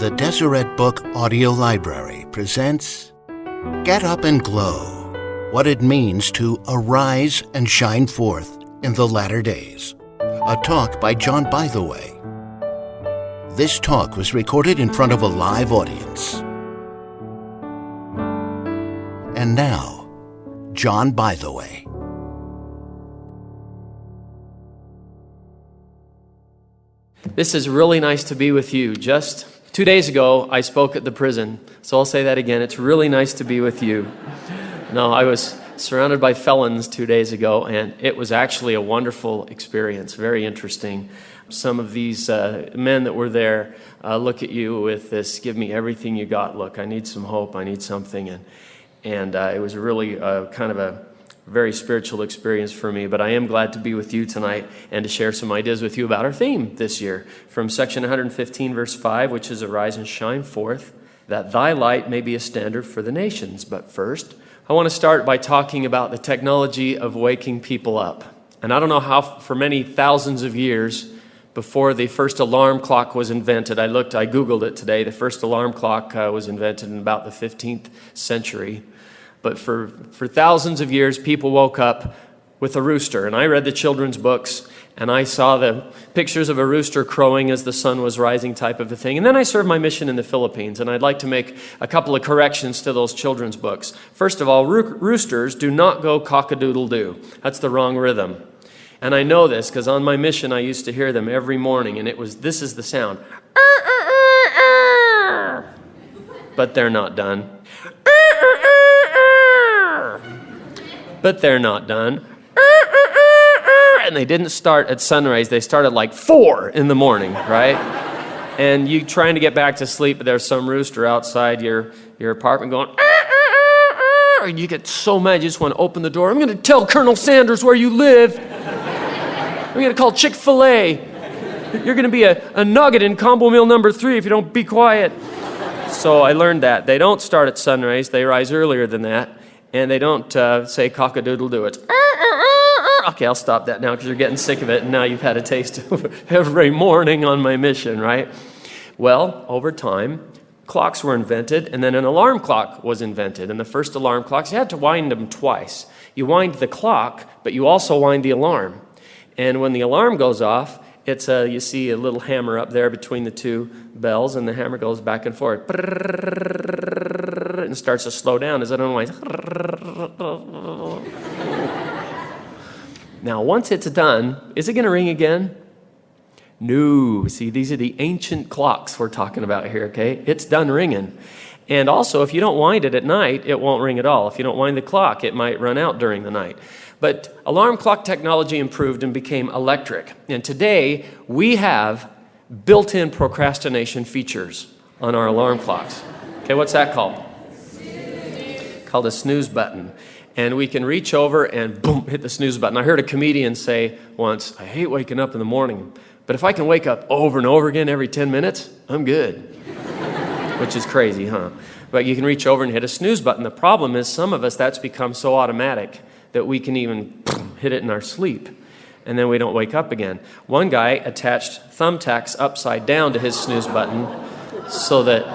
The Deseret Book Audio Library presents Get Up and Glow, What It Means to Arise and Shine Forth in the Latter Days. A talk by John Bytheway. This talk was recorded in front of a live audience. And now, John Bytheway. This is really nice to be with you. Just 2 days ago, I spoke at the prison, so I'll say that again. It's really nice to be with you. No, I was surrounded by felons 2 days ago, and it was actually a wonderful experience, very interesting. Some of these men that were there look at you with this, give me everything you got look. I need some hope, I need something, and it was really kind of a very spiritual experience for me, but I am glad to be with you tonight and to share some ideas with you about our theme this year from section 115, verse 5, which is Arise and Shine Forth, that thy light may be a standard for the nations. But first, I want to start by talking about the technology of waking people up. And I don't know how, for many thousands of years before the first alarm clock was invented, I Googled it today, the first alarm clock was invented in about the 15th century. But for thousands of years, people woke up with a rooster. And I read the children's books, and I saw the pictures of a rooster crowing as the sun was rising type of a thing. And then I served my mission in the Philippines, and I'd like to make a couple of corrections to those children's books. First of all, roosters do not go cock-a-doodle-doo. That's the wrong rhythm. And I know this because on my mission, I used to hear them every morning, and this is the sound. But they're not done. But they're not done. And they didn't start at sunrise. They started like 4 in the morning, right? And you trying to get back to sleep, but there's some rooster outside your apartment going, and you get so mad you just want to open the door. I'm going to tell Colonel Sanders where you live. I'm going to call Chick-fil-A. You're going to be a nugget in combo meal number 3 if you don't be quiet. So I learned that. They don't start at sunrise. They rise earlier than that. And they don't say cock-a-doodle-doo. It's, okay, I'll stop that now because you're getting sick of it, and now you've had a taste of every morning on my mission, right? Well, over time, clocks were invented, and then an alarm clock was invented. And the first alarm clocks, you had to wind them twice. You wind the clock, but you also wind the alarm. And when the alarm goes off, it's you see a little hammer up there between the two bells, and the hammer goes back and forth. And starts to slow down as it unwinds. Now, once it's done, is it going to ring again? No. See, these are the ancient clocks we're talking about here, okay? It's done ringing. And also, if you don't wind it at night, it won't ring at all. If you don't wind the clock, it might run out during the night. But alarm clock technology improved and became electric. And today, we have built-in procrastination features on our alarm clocks. Okay, what's that called? Called a snooze button. And we can reach over and boom, hit the snooze button. I heard a comedian say once, I hate waking up in the morning, but if I can wake up over and over again every 10 minutes, I'm good. Which is crazy, huh? But you can reach over and hit a snooze button. The problem is some of us, that's become so automatic that we can even hit it in our sleep, and then we don't wake up again. One guy attached thumbtacks upside down to his snooze button so that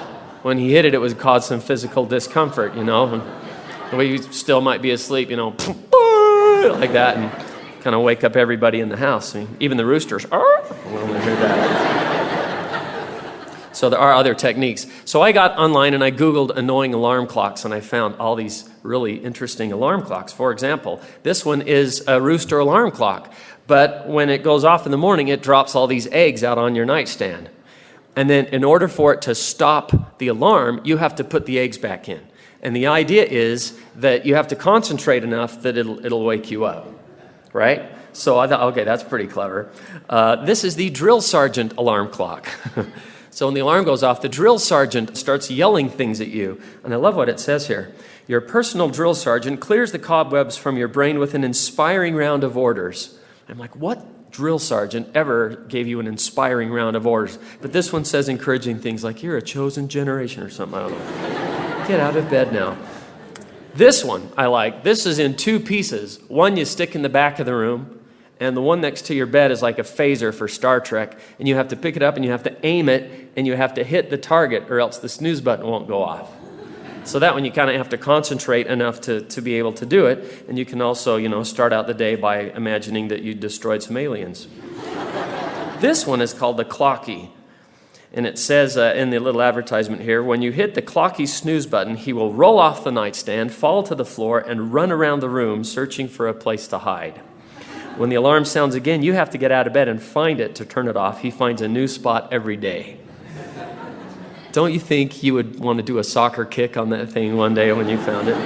when he hit it, it would cause some physical discomfort, you know. And we still might be asleep, you know, like that, and kind of wake up everybody in the house. I mean, even the roosters, when we hear that. So there are other techniques. So I got online and I Googled annoying alarm clocks, and I found all these really interesting alarm clocks. For example, this one is a rooster alarm clock, but when it goes off in the morning, it drops all these eggs out on your nightstand. And then in order for it to stop the alarm, you have to put the eggs back in. And the idea is that you have to concentrate enough that it'll wake you up, right? So I thought, okay, that's pretty clever. This is the drill sergeant alarm clock. So when the alarm goes off, the drill sergeant starts yelling things at you. And I love what it says here. Your personal drill sergeant clears the cobwebs from your brain with an inspiring round of orders. I'm like, what drill sergeant ever gave you an inspiring round of orders? But this one says encouraging things like, you're a chosen generation or something. I don't know. Get out of bed now. This one I like. This is in 2 pieces. One you stick in the back of the room, and the one next to your bed is like a phaser for Star Trek, and you have to pick it up and you have to aim it and you have to hit the target or else the snooze button won't go off. So that one you kind of have to concentrate enough to be able to do it, and you can also, start out the day by imagining that you destroyed some aliens. This one is called the Clocky, and it says in the little advertisement here, when you hit the Clocky snooze button, he will roll off the nightstand, fall to the floor, and run around the room searching for a place to hide. When the alarm sounds again, you have to get out of bed and find it to turn it off. He finds a new spot every day. Don't you think you would want to do a soccer kick on that thing one day when you found it?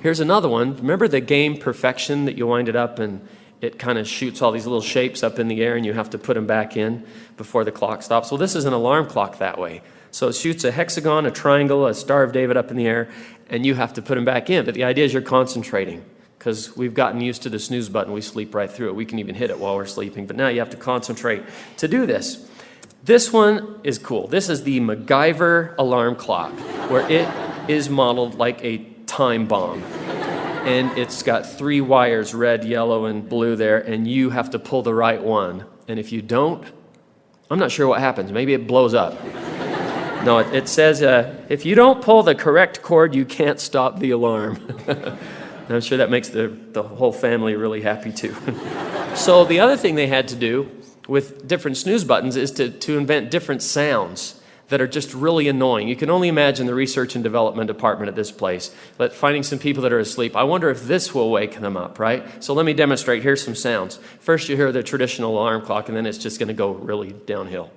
Here's another one. Remember the game Perfection that you wind it up and it kind of shoots all these little shapes up in the air and you have to put them back in before the clock stops? Well, this is an alarm clock that way. So it shoots a hexagon, a triangle, a Star of David up in the air, and you have to put them back in. But the idea is you're concentrating, because we've gotten used to the snooze button. We sleep right through it. We can even hit it while we're sleeping. But now you have to concentrate to do this. This one is cool. This is the MacGyver alarm clock, where it is modeled like a time bomb. And it's got 3 wires, red, yellow, and blue there, and you have to pull the right one. And if you don't, I'm not sure what happens. Maybe it blows up. No, it says, if you don't pull the correct cord, you can't stop the alarm. And I'm sure that makes the whole family really happy too. So the other thing they had to do with different snooze buttons is to invent different sounds that are just really annoying. You can only imagine the research and development department at this place, finding some people that are asleep. I wonder if this will wake them up, right? So let me demonstrate. Here's some sounds. First you hear the traditional alarm clock, and then it's just going to go really downhill.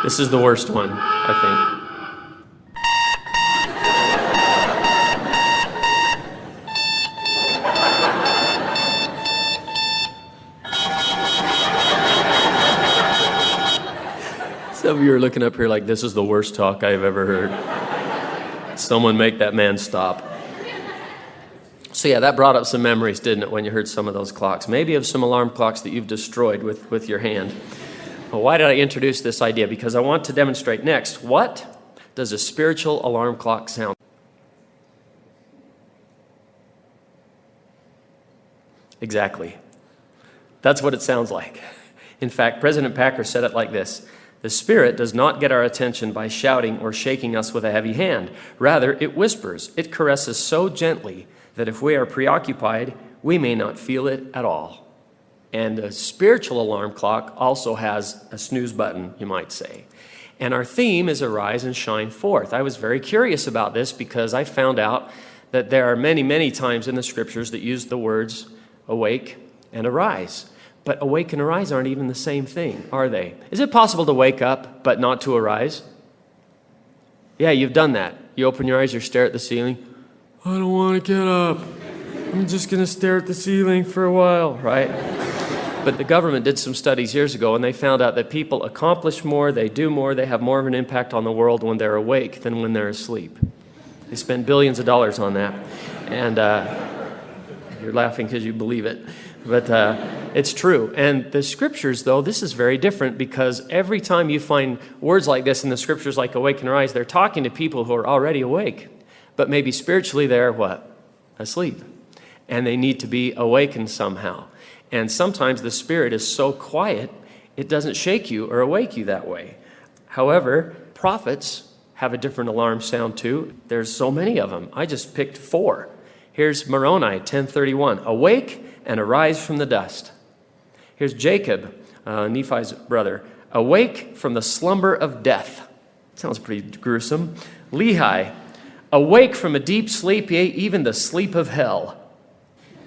This is the worst one, I think. Some of you are looking up here like, this is the worst talk I've ever heard. Someone make that man stop. So yeah, that brought up some memories, didn't it, when you heard some of those clocks? Maybe of some alarm clocks that you've destroyed with your hand. Well, why did I introduce this idea? Because I want to demonstrate next, what does a spiritual alarm clock sound? Exactly. That's what it sounds like. In fact, President Packer said it like this: the Spirit does not get our attention by shouting or shaking us with a heavy hand. Rather, it whispers. It caresses so gently that if we are preoccupied, we may not feel it at all. And a spiritual alarm clock also has a snooze button, you might say. And our theme is arise and shine forth. I was very curious about this because I found out that there are many, many times in the scriptures that use the words awake and arise. But awake and arise aren't even the same thing, are they? Is it possible to wake up but not to arise? Yeah, you've done that. You open your eyes, you stare at the ceiling. I don't want to get up. I'm just going to stare at the ceiling for a while, right? But the government did some studies years ago, and they found out that people accomplish more, they do more, they have more of an impact on the world when they're awake than when they're asleep. They spend billions of dollars on that. And you're laughing because you believe it. But it's true. And the scriptures, though, this is very different, because every time you find words like this in the scriptures, like awake and arise, they're talking to people who are already awake. But maybe spiritually they're what? Asleep. And they need to be awakened somehow. And sometimes the Spirit is so quiet, it doesn't shake you or awake you that way. However, prophets have a different alarm sound too. There's so many of them. I just picked 4. Here's Moroni, 10:31. Awake and arise from the dust. Here's Jacob, Nephi's brother. Awake from the slumber of death. Sounds pretty gruesome. Lehi. Awake from a deep sleep, yea, even the sleep of hell.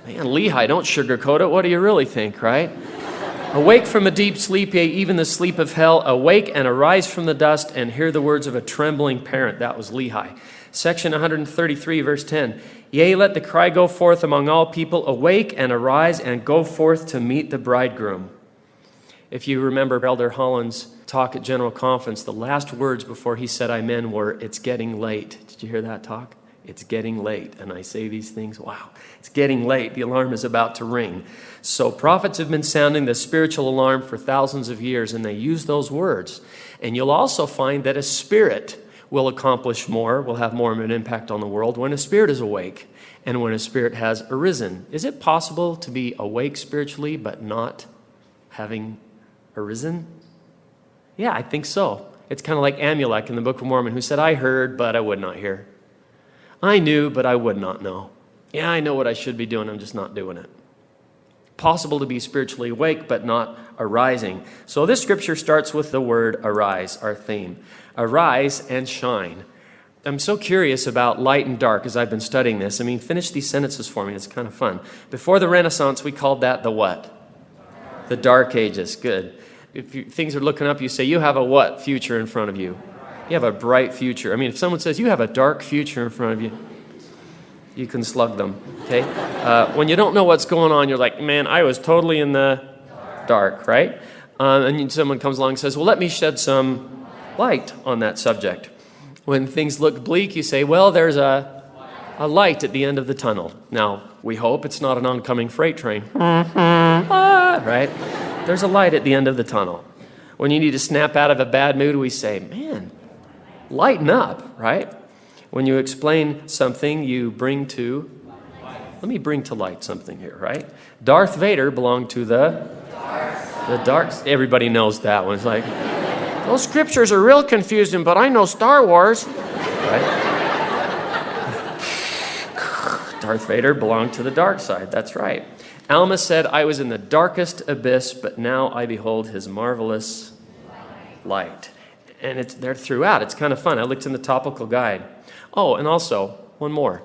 Man, Lehi, don't sugarcoat it. What do you really think, right? Awake from a deep sleep, yea, even the sleep of hell. Awake and arise from the dust and hear the words of a trembling parent. That was Lehi. Section 133, verse 10. Yea, let the cry go forth among all people. Awake and arise and go forth to meet the bridegroom. If you remember Elder Holland's talk at General Conference, the last words before he said amen were, it's getting late. Did you hear that talk? It's getting late. And I say these things, wow, it's getting late. The alarm is about to ring. So prophets have been sounding the spiritual alarm for thousands of years, and they use those words. And you'll also find that a spirit will accomplish more, will have more of an impact on the world when a spirit is awake and when a spirit has arisen. Is it possible to be awake spiritually but not having arisen? Yeah, I think so. It's kind of like Amulek in the Book of Mormon, who said, I heard, but I would not hear. I knew, but I would not know. Yeah, I know what I should be doing, I'm just not doing it. Possible to be spiritually awake, but not arising. So this scripture starts with the word arise, our theme. Arise and shine. I'm so curious about light and dark as I've been studying this. I mean, finish these sentences for me. It's kind of fun. Before the Renaissance, we called that the what? The Dark Ages. Good. If things are looking up, you say, you have a what future in front of you? You have a bright future. I mean, if someone says you have a dark future in front of you, you can slug them, okay? When you don't know what's going on, you're like, man, I was totally in the dark, right? And someone comes along and says, well, let me shed some light on that subject. When things look bleak, you say, well, there's a light at the end of the tunnel. Now, we hope it's not an oncoming freight train. Right? There's a light at the end of the tunnel. When you need to snap out of a bad mood, we say, man, lighten up, right? When you explain something, you bring to... Let me bring to light something here, right? Darth Vader belonged to the dark... Everybody knows that one. It's like, those scriptures are real confusing, but I know Star Wars. Right? Darth Vader belonged to the dark side. That's right. Alma said, I was in the darkest abyss, but now I behold his marvelous light. And they're throughout. It's kind of fun. I looked in the topical guide. Oh, and also, one more.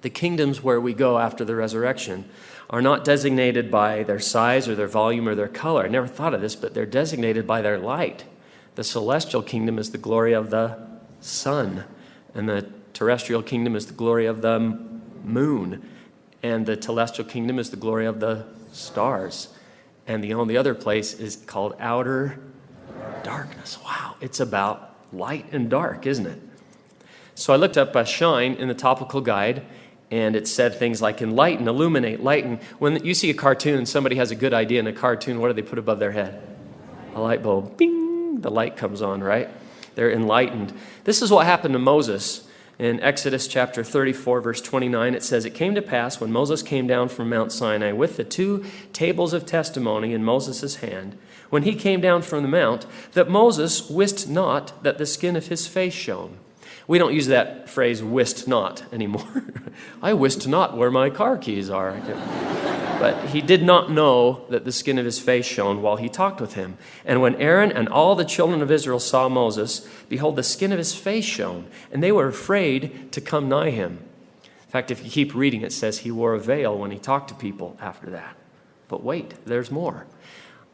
The kingdoms where we go after the resurrection are not designated by their size or their volume or their color. I never thought of this, but they're designated by their light. The celestial kingdom is the glory of the sun, and the terrestrial kingdom is the glory of the moon, and the telestial kingdom is the glory of the stars. And the only other place is called outer darkness. Wow, it's about light and dark, isn't it? So I looked up shine in the topical guide, and it said things like enlighten, illuminate, lighten. When you see a cartoon and somebody has a good idea in a cartoon, what do they put above their head? A light bulb. Bing! The light comes on, right? They're enlightened. This is what happened to Moses. In Exodus chapter 34, verse 29, it says, it came to pass when Moses came down from Mount Sinai with the 2 tables of testimony in Moses' hand, when he came down from the mount, that Moses wist not that the skin of his face shone. We don't use that phrase, wist not, anymore. I wist not where my car keys are. But he did not know that the skin of his face shone while he talked with him. And when Aaron and all the children of Israel saw Moses, behold, the skin of his face shone, and they were afraid to come nigh him. In fact, if you keep reading, it says he wore a veil when he talked to people after that. But wait, there's more.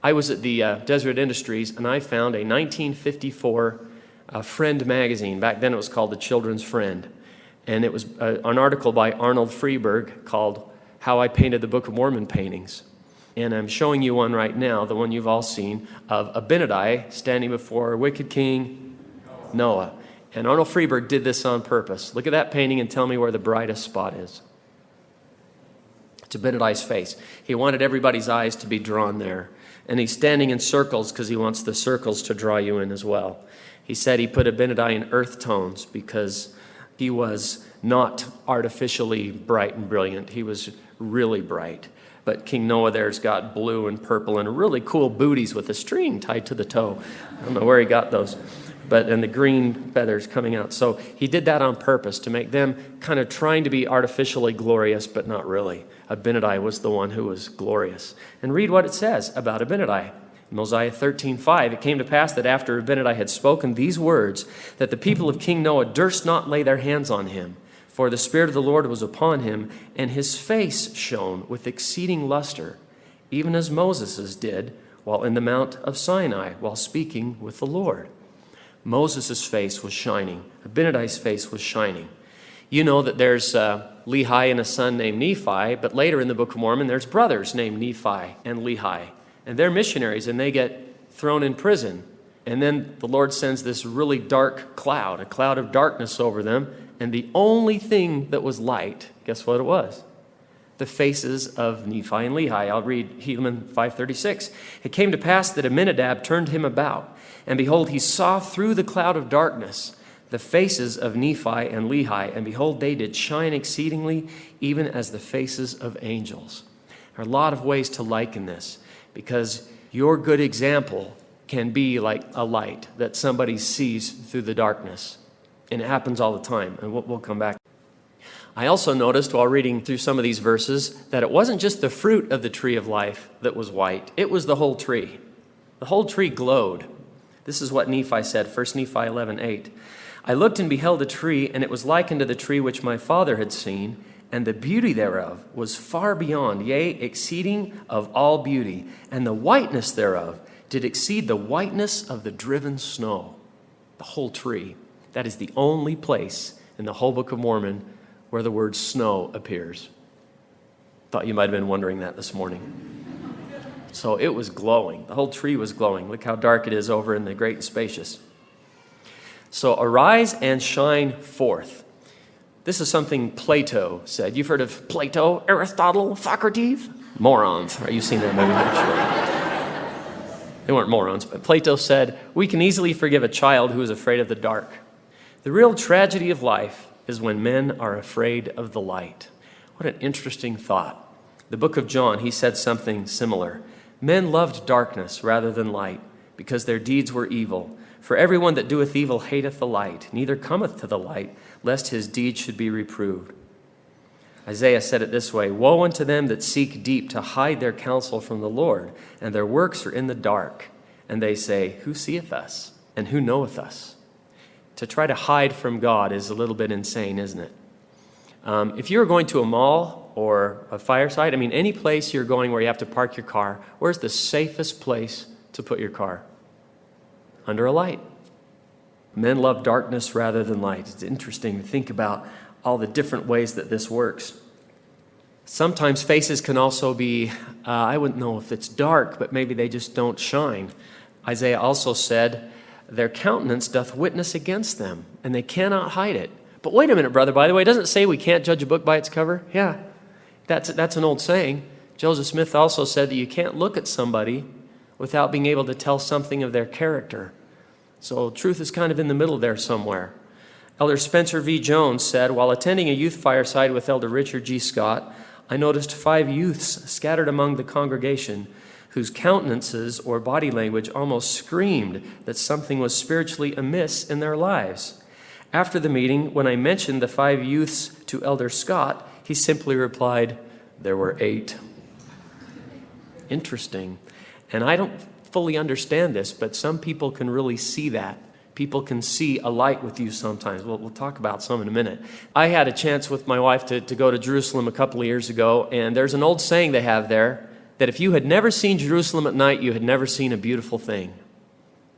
I was at the Deseret Industries, and I found a 1954 Friend magazine. Back then it was called The Children's Friend. And it was an article by Arnold Freeberg called How I Painted the Book of Mormon Paintings. And I'm showing you one right now, the one you've all seen, of Abinadi standing before wicked king Noah. And Arnold Freeberg did this on purpose. Look at that painting and tell me where the brightest spot is. It's Abinadi's face. He wanted everybody's eyes to be drawn there. And he's standing in circles because he wants the circles to draw you in as well. He said he put Abinadi in earth tones because he was not artificially bright and brilliant. He was really bright. But King Noah there's got blue and purple and really cool booties with a string tied to the toe. I don't know where he got those. And the green feathers coming out. So he did that on purpose to make them kind of trying to be artificially glorious, but not really. Abinadi was the one who was glorious. And read what it says about Abinadi. In Mosiah 13:5, it came to pass that after Abinadi had spoken these words, that the people of King Noah durst not lay their hands on him, for the Spirit of the Lord was upon him, and his face shone with exceeding luster, even as Moses's did while in the Mount of Sinai, while speaking with the Lord. Moses' face was shining. Abinadi's face was shining. You know that there's Lehi and a son named Nephi, but later in the Book of Mormon, there's brothers named Nephi and Lehi. And they're missionaries, and they get thrown in prison. And then the Lord sends this really dark cloud, a cloud of darkness over them, And the only thing that was light, guess what it was? The faces of Nephi and Lehi. I'll read Helaman 5:36. It came to pass that Amminadab turned him about, and behold, he saw through the cloud of darkness the faces of Nephi and Lehi, and behold, they did shine exceedingly, even as the faces of angels. There are a lot of ways to liken this, because your good example can be like a light that somebody sees through the darkness. And it happens all the time, and we'll come back. I also noticed while reading through some of these verses that it wasn't just the fruit of the tree of life that was white. It was the whole tree. The whole tree glowed. This is what Nephi said, 1 Nephi 11:8. I looked and beheld a tree, and it was like unto the tree which my father had seen, and the beauty thereof was far beyond, yea, exceeding of all beauty, and the whiteness thereof did exceed the whiteness of the driven snow. The whole tree. That is the only place in the whole Book of Mormon where the word snow appears. Thought you might have been wondering that this morning. So it was glowing. The whole tree was glowing. Look how dark it is over in the great and spacious. So arise and shine forth. This is something Plato said. You've heard of Plato, Aristotle, Socrates? Morons. Are you seeing that movie? Sure. They weren't morons, but Plato said, we can easily forgive a child who is afraid of the dark. The real tragedy of life is when men are afraid of the light. What an interesting thought. The book of John, he said something similar. Men loved darkness rather than light, because their deeds were evil. For everyone that doeth evil hateth the light, neither cometh to the light, lest his deeds should be reproved. Isaiah said it this way, woe unto them that seek deep to hide their counsel from the Lord, and their works are in the dark. And they say, who seeth us, and who knoweth us? To try to hide from God is a little bit insane, isn't it? If you're going to a mall or a fireside, any place you're going where you have to park your car, where's the safest place to put your car? Under a light. Men love darkness rather than light. It's interesting to think about all the different ways that this works. Sometimes faces can also be, I wouldn't know if it's dark, but maybe they just don't shine. Isaiah also said, their countenance doth witness against them, and they cannot hide it. But wait a minute, brother, by the way, doesn't it say we can't judge a book by its cover? Yeah, that's an old saying. Joseph Smith also said that you can't look at somebody without being able to tell something of their character. So truth is kind of in the middle there somewhere. Elder Spencer V. Jones said, while attending a youth fireside with Elder Richard G. Scott, I noticed 5 youths scattered among the congregation whose countenances or body language almost screamed that something was spiritually amiss in their lives. After the meeting, when I mentioned the 5 youths to Elder Scott, he simply replied, there were 8. Interesting. And I don't fully understand this, but some people can really see that. People can see a light with you sometimes. We'll talk about some in a minute. I had a chance with my wife to go to Jerusalem a couple of years ago, and there's an old saying they have there, that if you had never seen Jerusalem at night, you had never seen a beautiful thing,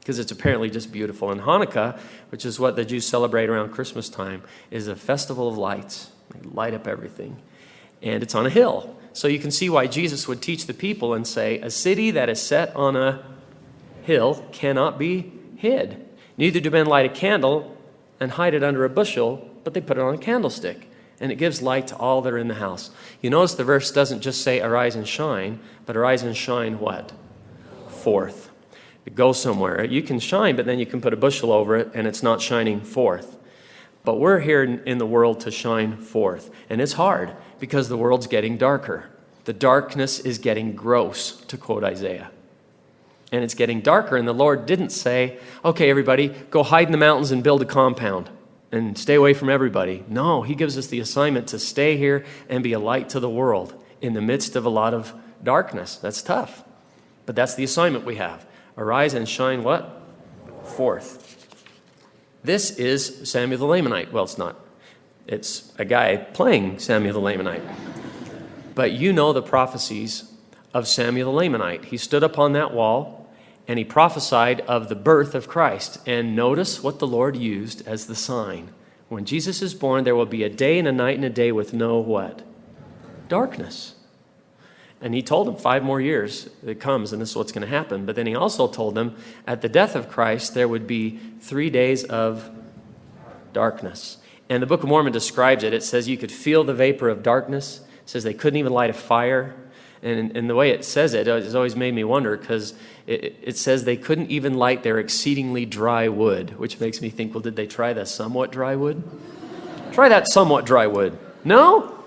because it's apparently just beautiful. And Hanukkah, which is what the Jews celebrate around Christmas time, is a festival of lights. They light up everything. And it's on a hill. So you can see why Jesus would teach the people and say, a city that is set on a hill cannot be hid. Neither do men light a candle and hide it under a bushel, but they put it on a candlestick, and it gives light to all that are in the house. You notice the verse doesn't just say arise and shine, but arise and shine what? Forth. It goes somewhere. You can shine, but then you can put a bushel over it, and it's not shining forth. But we're here in the world to shine forth. And it's hard because the world's getting darker. The darkness is getting gross, to quote Isaiah. And it's getting darker, and the Lord didn't say, okay, everybody, go hide in the mountains and build a compound and stay away from everybody. No, he gives us the assignment to stay here and be a light to the world in the midst of a lot of darkness. That's tough. But that's the assignment we have. Arise and shine what? Forth. This is Samuel the Lamanite. Well, it's not. It's a guy playing Samuel the Lamanite. But you know the prophecies of Samuel the Lamanite. He stood upon that wall and he prophesied of the birth of Christ. And notice what the Lord used as the sign. When Jesus is born, there will be a day and a night and a day with no what? Darkness. And he told them 5 more years it comes, and this is what's going to happen. But then he also told them at the death of Christ, there would be 3 days of darkness. And the Book of Mormon describes it. It says you could feel the vapor of darkness. It says they couldn't even light a fire. And the way it says it has always made me wonder, because it says they couldn't even light their exceedingly dry wood, which makes me think, well, did they try the somewhat dry wood? Try that somewhat dry wood. No?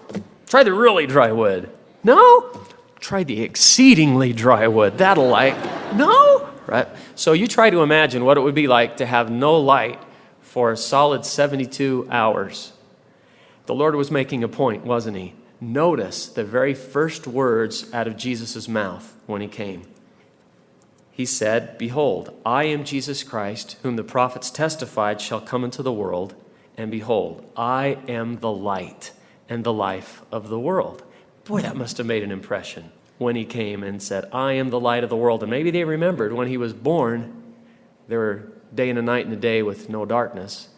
Try the really dry wood. No? Try the exceedingly dry wood. That'll light. No? Right? So you try to imagine what it would be like to have no light for a solid 72 hours. The Lord was making a point, wasn't he? Notice the very first words out of Jesus' mouth when he came. He said, "Behold, I am Jesus Christ, whom the prophets testified shall come into the world. And behold, I am the light and the life of the world." Boy, that must have made an impression when he came and said, "I am the light of the world." And maybe they remembered when he was born, there were day and a night and a day with no darkness.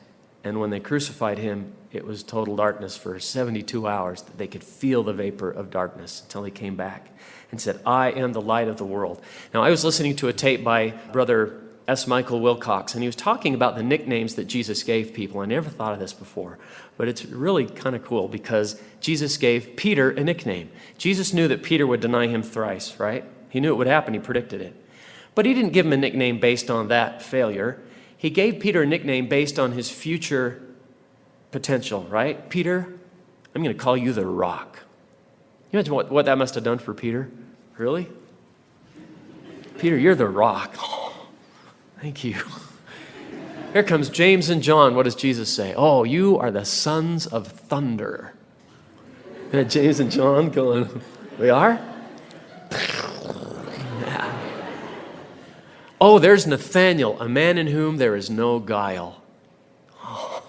And when they crucified him, it was total darkness for 72 hours. They could feel the vapor of darkness until he came back and said, "I am the light of the world." Now, I was listening to a tape by Brother S. Michael Wilcox, and he was talking about the nicknames that Jesus gave people. I never thought of this before, but it's really kind of cool because Jesus gave Peter a nickname. Jesus knew that Peter would deny him thrice, right? He knew it would happen. He predicted it. But he didn't give him a nickname based on that failure. He gave Peter a nickname based on his future potential, right? Peter, I'm going to call you the Rock. You imagine what that must have done for Peter? Really? Peter, you're the Rock. Oh, thank you. Here comes James and John. What does Jesus say? "Oh, you are the sons of thunder." And James and John going, "We are?" Yeah. "Oh, there's Nathaniel, a man in whom there is no guile." Oh.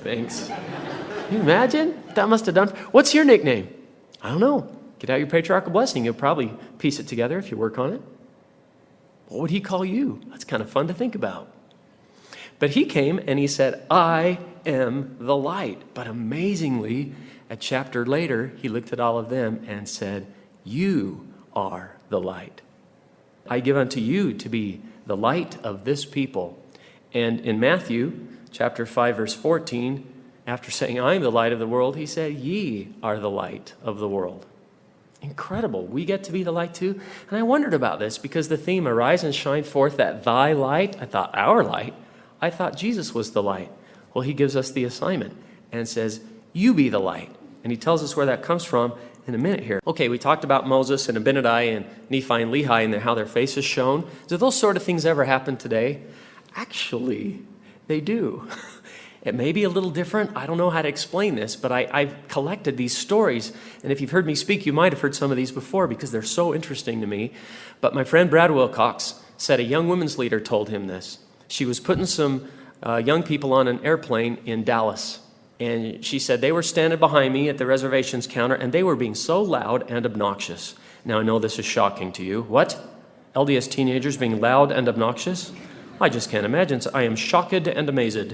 Thanks. Can you imagine what that must have done? What's your nickname? I don't know. Get out your patriarchal blessing. You'll probably piece it together if you work on it. What would he call you? That's kind of fun to think about. But he came and he said, "I am the light." But amazingly, a chapter later, he looked at all of them and said, "You are the light. I give unto you to be the light of this people." And in Matthew chapter 5, verse 14, after saying, "I am the light of the world," he said, "Ye are the light of the world." Incredible. We get to be the light too. And I wondered about this because the theme, "Arise and shine forth that thy light," I thought, our light. I thought Jesus was the light. Well, he gives us the assignment and says, "You be the light." And he tells us where that comes from in a minute here. Okay, we talked about Moses and Abinadi and Nephi and Lehi and how their faces shone. Do those sort of things ever happen today? Actually, they do. It may be a little different. I don't know how to explain this, but I've collected these stories. And if you've heard me speak, you might have heard some of these before because they're so interesting to me. But my friend Brad Wilcox said a young women's leader told him this. She was putting some young people on an airplane in Dallas. And she said, they were standing behind me at the reservations counter, and they were being so loud and obnoxious. Now, I know this is shocking to you. What? LDS teenagers being loud and obnoxious? I just can't imagine. So I am shocked and amazed.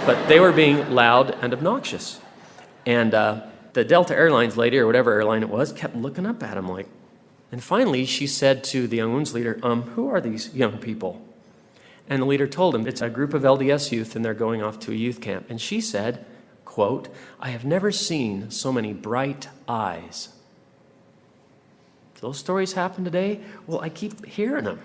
But they were being loud and obnoxious. And the Delta Airlines lady, or whatever airline it was, kept looking up at him like. And finally, she said to the young women's leader, who are these young people? And the leader told him, it's a group of LDS youth, and they're going off to a youth camp. And she said, quote, I have never seen so many bright eyes. Do those stories happen today? Well, I keep hearing them.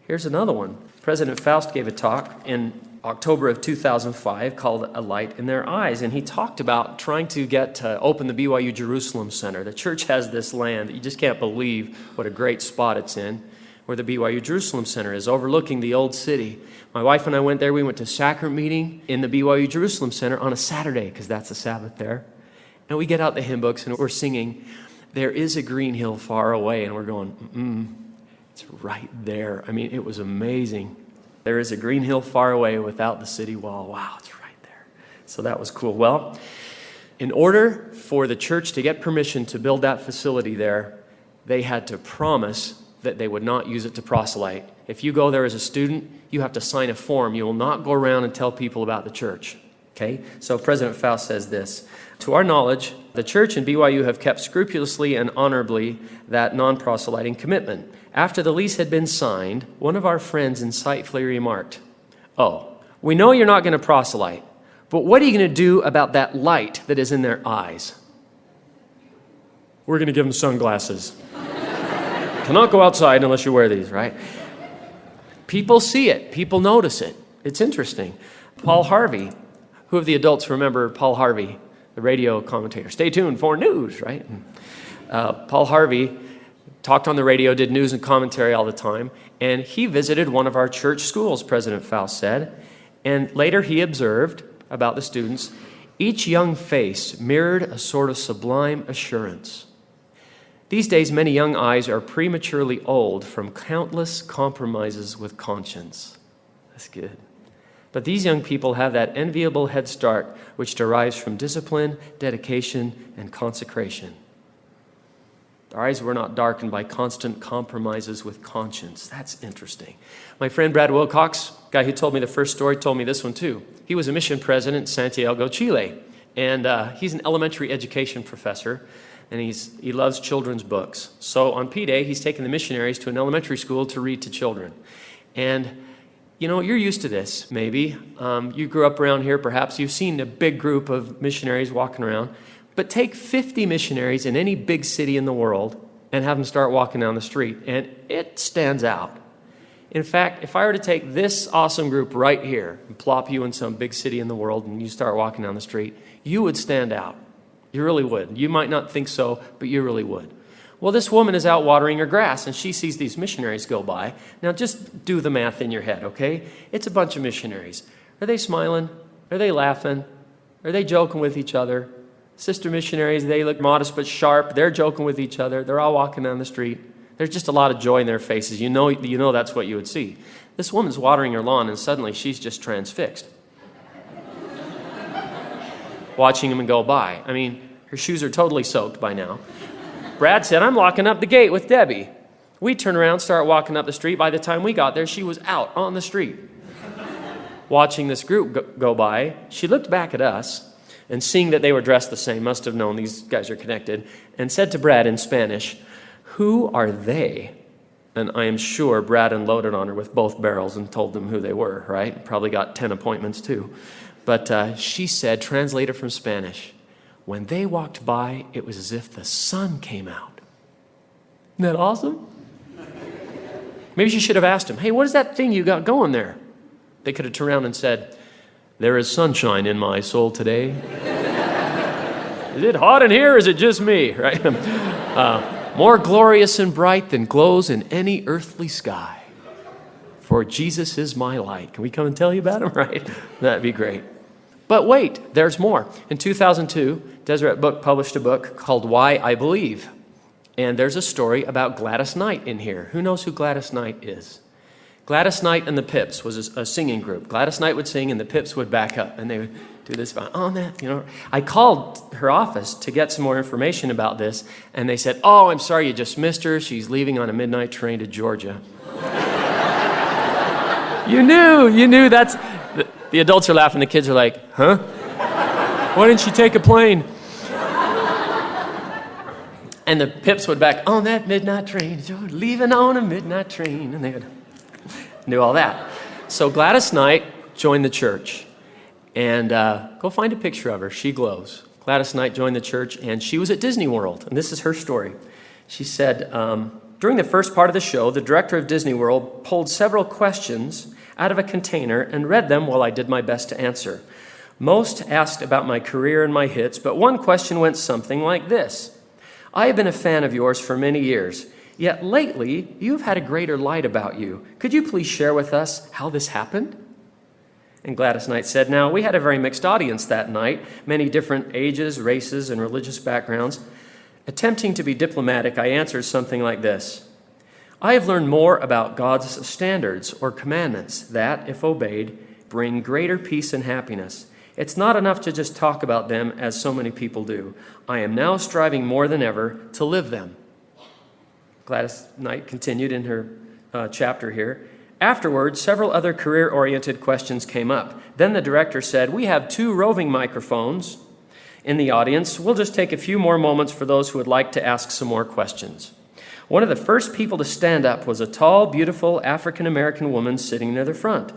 Here's another one. President Faust gave a talk in October of 2005 called A Light in Their Eyes, and he talked about trying to get to open the BYU Jerusalem Center. The church has this land that you just can't believe what a great spot it's in, where the BYU Jerusalem Center is, overlooking the old city. My wife and I went there. We went to sacrament meeting in the BYU Jerusalem Center on a Saturday, because that's a Sabbath there. And we get out the hymn books, and we're singing, There is a green hill far away, and we're going, it's right there. I mean, it was amazing. There is a green hill far away without the city wall. Wow, it's right there. So that was cool. Well, in order for the church to get permission to build that facility there, they had to promise that they would not use it to proselyte. If you go there as a student, you have to sign a form. You will not go around and tell people about the church. Okay? So President Faust says this, to our knowledge, the church and BYU have kept scrupulously and honorably that non-proselyting commitment. After the lease had been signed, one of our friends insightfully remarked, we know you're not going to proselyte, But what are you going to do about that light that is in their eyes? We're going to give them sunglasses. Cannot go outside unless you wear these, right? People see it. People notice it. It's interesting. Paul Harvey, who of the adults remember Paul Harvey, the radio commentator? Stay tuned for news, right? Paul Harvey talked on the radio, did news and commentary all the time, and he visited one of our church schools, President Faust said, and later he observed about the students, each young face mirrored a sort of sublime assurance. These days, many young eyes are prematurely old from countless compromises with conscience. That's good. But these young people have that enviable head start which derives from discipline, dedication, and consecration. Our eyes were not darkened by constant compromises with conscience. That's interesting. My friend Brad Wilcox, guy who told me the first story, told me this one too. He was a mission president in Santiago, Chile, and he's an elementary education professor, and he loves children's books. So on P-Day, he's taking the missionaries to an elementary school to read to children. And you know, you're used to this, maybe. You grew up around here, perhaps. You've seen a big group of missionaries walking around. But take 50 missionaries in any big city in the world and have them start walking down the street, and it stands out. In fact, if I were to take this awesome group right here and plop you in some big city in the world and you start walking down the street, you would stand out. You really would. You might not think so, but you really would. Well, this woman is out watering her grass, and she sees these missionaries go by. Now, just do the math in your head, okay? It's a bunch of missionaries. Are they smiling? Are they laughing? Are they joking with each other? Sister missionaries, they look modest but sharp. They're joking with each other. They're all walking down the street. There's just a lot of joy in their faces. You know that's what you would see. This woman's watering her lawn, and suddenly she's just transfixed. Watching them go by. I mean, her shoes are totally soaked by now. Brad said, I'm locking up the gate with Debbie. We turn around, start walking up the street. By the time we got there, she was out on the street. Watching this group go by, she looked back at us, and seeing that they were dressed the same, must have known these guys are connected, and said to Brad in Spanish, who are they? And I am sure Brad unloaded on her with both barrels and told them who they were, right? Probably got 10 appointments too. But she said, translated from Spanish, when they walked by, it was as if the sun came out. Isn't that awesome? Maybe she should have asked him, hey, what is that thing you got going there? They could have turned around and said, there is sunshine in my soul today. Is it hot in here or is it just me? Right? More glorious and bright than glows in any earthly sky. For Jesus is my light. Can we come and tell you about him? Right? That'd be great. But wait, there's more. In 2002, Deseret Book published a book called Why I Believe. And there's a story about Gladys Knight in here. Who knows who Gladys Knight is? Gladys Knight and the Pips was a singing group. Gladys Knight would sing and the Pips would back up and they would do this on that, you know. I called her office to get some more information about this and they said, oh, I'm sorry you just missed her. She's leaving on a midnight train to Georgia. You knew that's, the adults are laughing, the kids are like, huh? Why didn't she take a plane? And the Pips would back, on that midnight train, leaving on a midnight train, and they would do all that. So Gladys Knight joined the church. And go find a picture of her. She glows. Gladys Knight joined the church, and she was at Disney World. And this is her story. She said, during the first part of the show, the director of Disney World pulled several questions out of a container and read them while I did my best to answer. Most asked about my career and my hits, but one question went something like this. I have been a fan of yours for many years. Yet lately, you've had a greater light about you. Could you please share with us how this happened? And Gladys Knight said, now, we had a very mixed audience that night, many different ages, races, and religious backgrounds. Attempting to be diplomatic, I answered something like this. I have learned more about God's standards or commandments that, if obeyed, bring greater peace and happiness. It's not enough to just talk about them as so many people do. I am now striving more than ever to live them. Gladys Knight continued in her chapter here. Afterwards, several other career-oriented questions came up. Then the director said, we have 2 roving microphones in the audience. We'll just take a few more moments for those who would like to ask some more questions. One of the first people to stand up was a tall, beautiful African-American woman sitting near the front.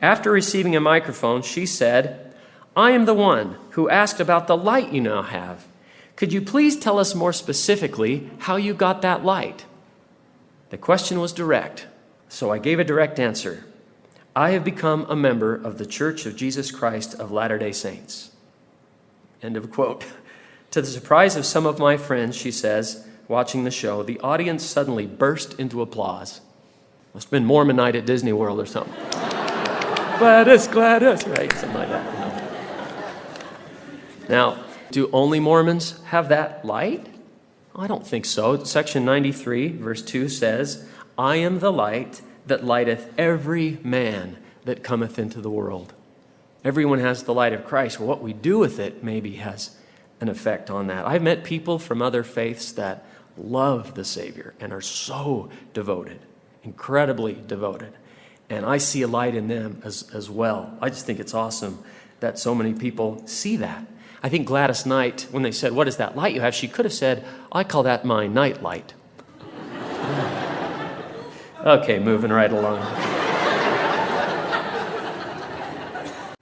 After receiving a microphone, she said, I am the one who asked about the light you now have. Could you please tell us more specifically how you got that light? The question was direct, so I gave a direct answer. I have become a member of the Church of Jesus Christ of Latter-day Saints. End of quote. To the surprise of some of my friends, she says, watching the show, the audience suddenly burst into applause. Must have been Mormon night at Disney World or something. Gladys, right? Something like that. Now, do only Mormons have that light? I don't think so. Section 93, verse 2 says, I am the light that lighteth every man that cometh into the world. Everyone has the light of Christ. Well, what we do with it maybe has an effect on that. I've met people from other faiths that love the Savior and are so devoted, incredibly devoted. And I see a light in them as well. I just think it's awesome that so many people see that. I think Gladys Knight, when they said, what is that light you have? She could have said, I call that my night light. Okay, moving right along.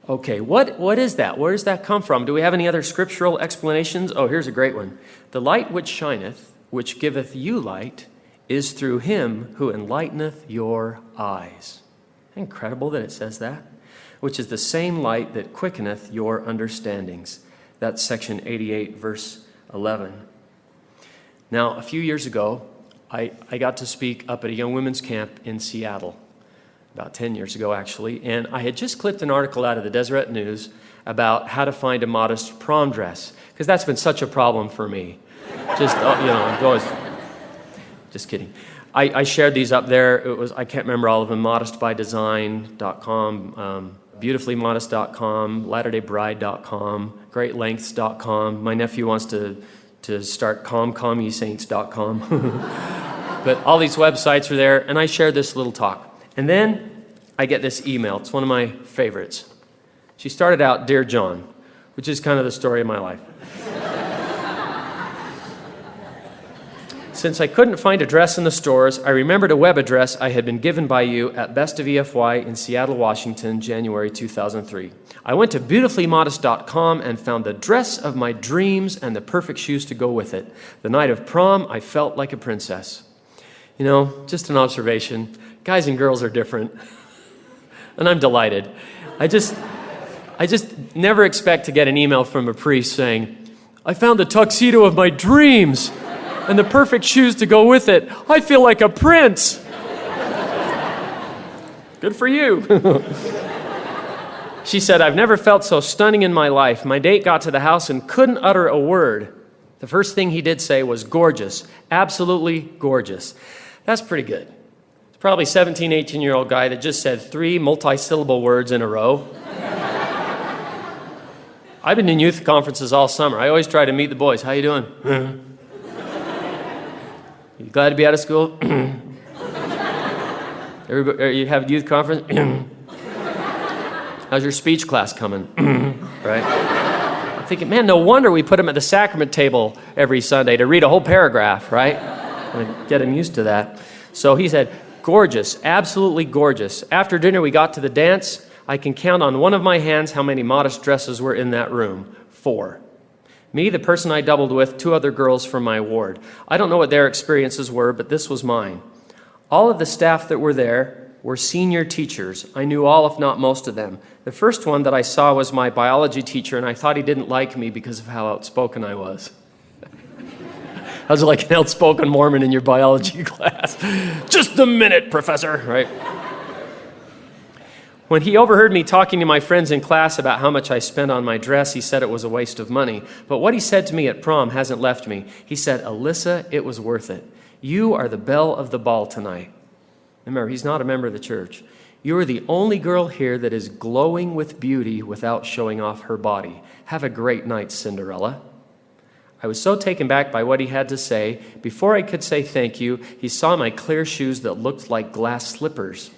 Okay, what is that? Where does that come from? Do we have any other scriptural explanations? Oh, here's a great one. The light which shineth, which giveth you light, is through him who enlighteneth your eyes. Incredible that it says that. Which is the same light that quickeneth your understandings. That's section 88, verse 11. Now, a few years ago, I got to speak up at a young women's camp in Seattle, about 10 years ago, actually, and I had just clipped an article out of the Deseret News about how to find a modest prom dress, because that's been such a problem for me. Just kidding. I shared these up there. It was, I can't remember all of them, modestbydesign.com, beautifully-modest.com, latterdaybride.com, greatlengths.com. My nephew wants to start calmyesaints.com. But all these websites are there, and I shared this little talk. And then I get this email. It's one of my favorites. She started out, Dear John, which is kind of the story of my life. Since I couldn't find a dress in the stores, I remembered a web address I had been given by you at Best of EFY in Seattle, Washington, January 2003. I went to beautifully-modest.com and found the dress of my dreams and the perfect shoes to go with it. The night of prom, I felt like a princess. You know, just an observation. Guys and girls are different. And I'm delighted. I just never expect to get an email from a priest saying, I found the tuxedo of my dreams and the perfect shoes to go with it. I feel like a prince. Good for you. She said, I've never felt so stunning in my life. My date got to the house and couldn't utter a word. The first thing he did say was gorgeous, absolutely gorgeous. That's pretty good. It's probably a 17, 18-year-old guy that just said 3 multi-syllable words in a row. I've been in youth conferences all summer. I always try to meet the boys. How you doing? You glad to be out of school? Everybody, you have youth conference? How's your speech class coming? Right? I'm thinking, man, no wonder we put him at the sacrament table every Sunday to read a whole paragraph, right? And get him used to that. So he said, gorgeous, absolutely gorgeous. After dinner, we got to the dance. I can count on one of my hands how many modest dresses were in that room. 4. Me, the person I doubled with, 2 other girls from my ward. I don't know what their experiences were, but this was mine. All of the staff that were there were senior teachers. I knew all, if not most of them. The first one that I saw was my biology teacher, and I thought he didn't like me because of how outspoken I was. I was like an outspoken Mormon in your biology class. Just a minute, professor, right? When he overheard me talking to my friends in class about how much I spent on my dress, he said it was a waste of money. But what he said to me at prom hasn't left me. He said, Alyssa, it was worth it. You are the belle of the ball tonight. Remember, he's not a member of the church. You are the only girl here that is glowing with beauty without showing off her body. Have a great night, Cinderella. I was so taken back by what he had to say. Before I could say thank you, he saw my clear shoes that looked like glass slippers.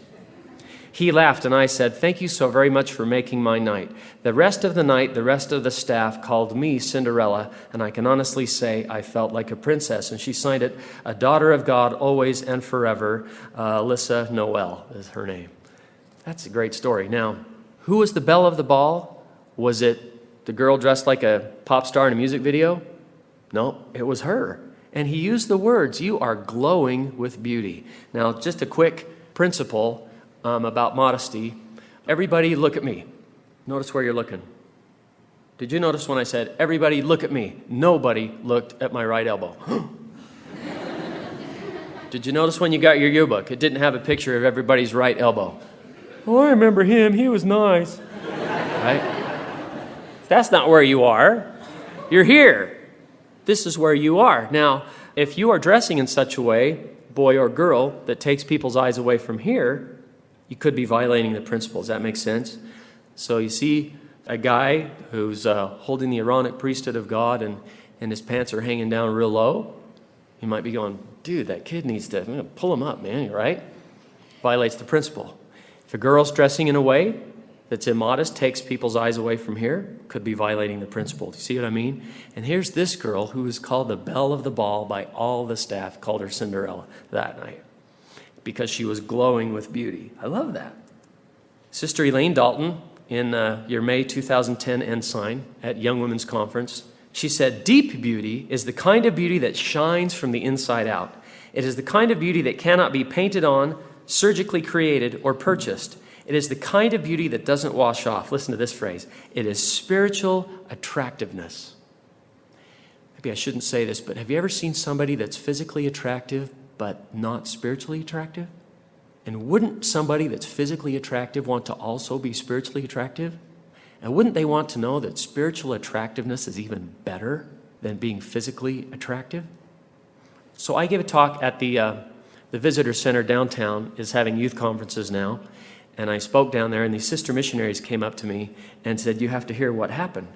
He laughed, and I said, thank you so very much for making my night. The rest of the night, the rest of the staff called me Cinderella, and I can honestly say I felt like a princess. And she signed it, a daughter of God, always and forever. Alyssa Noel is her name. That's a great story. Now, who was the belle of the ball? Was it the girl dressed like a pop star in a music video? No, it was her. And he used the words, you are glowing with beauty. Now, just a quick principle about modesty. Everybody look at me. Notice where you're looking. Did you notice when I said, everybody look at me? Nobody looked at my right elbow. Did you notice when you got your yearbook? It didn't have a picture of everybody's right elbow. Oh, I remember him. He was nice. Right? That's not where you are. You're here. This is where you are. Now, if you are dressing in such a way, boy or girl, that takes people's eyes away from here, you could be violating the principle. Does that make sense? So you see a guy who's holding the Aaronic priesthood of God and his pants are hanging down real low. You might be going, dude, that kid needs to, I'm going to pull him up, man, right? Violates the principle. If a girl's dressing in a way that's immodest, takes people's eyes away from here, could be violating the principle. Do you see what I mean? And here's this girl who is called the belle of the ball by all the staff, called her Cinderella that night because she was glowing with beauty. I love that. Sister Elaine Dalton, in your May 2010 Ensign at Young Women's Conference, she said, deep beauty is the kind of beauty that shines from the inside out. It is the kind of beauty that cannot be painted on, surgically created, or purchased. It is the kind of beauty that doesn't wash off. Listen to this phrase. It is spiritual attractiveness. Maybe I shouldn't say this, but have you ever seen somebody that's physically attractive but not spiritually attractive? And wouldn't somebody that's physically attractive want to also be spiritually attractive? And wouldn't they want to know that spiritual attractiveness is even better than being physically attractive? So I gave a talk at the visitor center downtown, is having youth conferences now. And I spoke down there, and these sister missionaries came up to me and said, you have to hear what happened.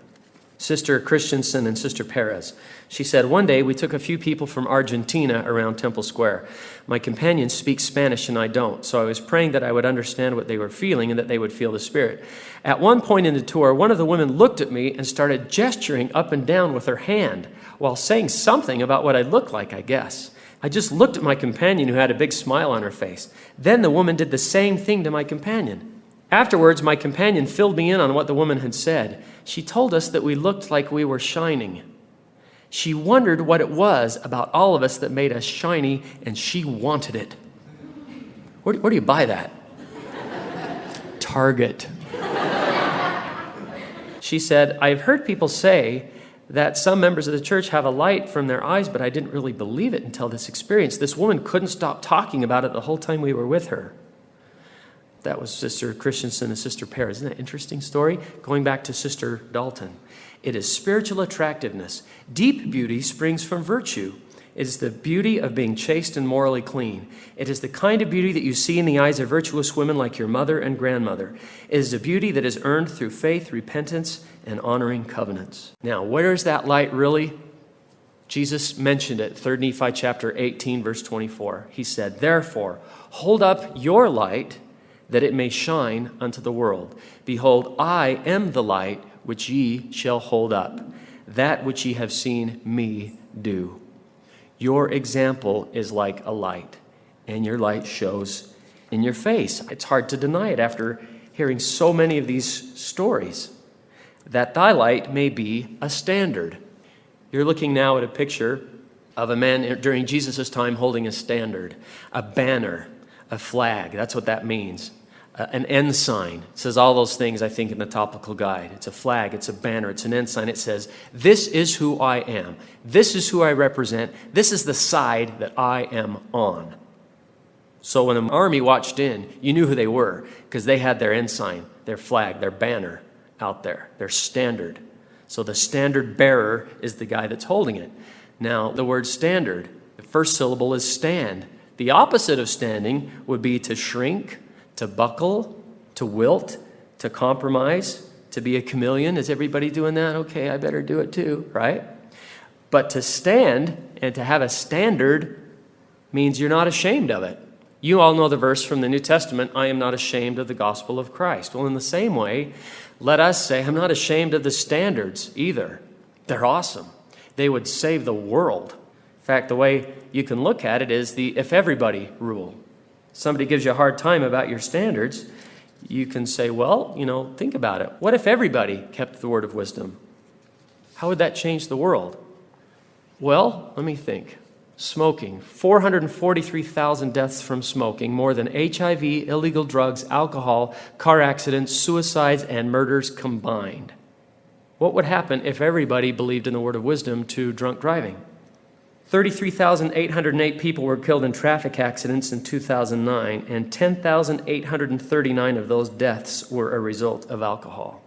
Sister Christensen and Sister Perez. She said, one day we took a few people from Argentina around Temple Square. My companion speaks Spanish and I don't, so I was praying that I would understand what they were feeling and that they would feel the Spirit. At one point in the tour, one of the women looked at me and started gesturing up and down with her hand while saying something about what I looked like, I guess. I just looked at my companion who had a big smile on her face. Then the woman did the same thing to my companion. Afterwards, my companion filled me in on what the woman had said. She told us that we looked like we were shining. She wondered what it was about all of us that made us shiny, and she wanted it. Where do you buy that? Target. She said, I've heard people say that some members of the church have a light from their eyes, but I didn't really believe it until this experience. This woman couldn't stop talking about it the whole time we were with her. That was Sister Christensen and Sister Perez. Isn't that an interesting story? Going back to Sister Dalton. It is spiritual attractiveness. Deep beauty springs from virtue. It is the beauty of being chaste and morally clean. It is the kind of beauty that you see in the eyes of virtuous women like your mother and grandmother. It is a beauty that is earned through faith, repentance, and honoring covenants. Now, where is that light really? Jesus mentioned it, 3 Nephi chapter 18, verse 24. He said, therefore, hold up your light, that it may shine unto the world. Behold, I am the light which ye shall hold up, that which ye have seen me do. Your example is like a light, and your light shows in your face. It's hard to deny it after hearing so many of these stories. That thy light may be a standard. You're looking now at a picture of a man during Jesus' time holding a standard, a banner, a flag. That's what that means. An ensign. It says all those things, I think, in the topical guide. It's a flag, it's a banner, it's an ensign. It says, this is who I am. This is who I represent. This is the side that I am on. So when an army watched in, you knew who they were because they had their ensign, their flag, their banner out there, their standard. So the standard bearer is the guy that's holding it. Now, the word standard, the first syllable is stand. The opposite of standing would be to shrink, to buckle, to wilt, to compromise, to be a chameleon. Is everybody doing that? Okay, I better do it too, right? But to stand and to have a standard means you're not ashamed of it. You all know the verse from the New Testament, I am not ashamed of the gospel of Christ. Well, in the same way, let us say, I'm not ashamed of the standards either. They're awesome. They would save the world. In fact, the way you can look at it is the if everybody rule. Somebody gives you a hard time about your standards, You can say, well, think about it. What if everybody kept the word of wisdom? How would that change the world? Well, let me think. Smoking, 443,000 deaths from smoking, more than HIV, illegal drugs, alcohol, car accidents, suicides, and murders combined. What would happen if everybody believed in the word of wisdom to drunk driving? 33,808 people were killed in traffic accidents in 2009, and 10,839 of those deaths were a result of alcohol.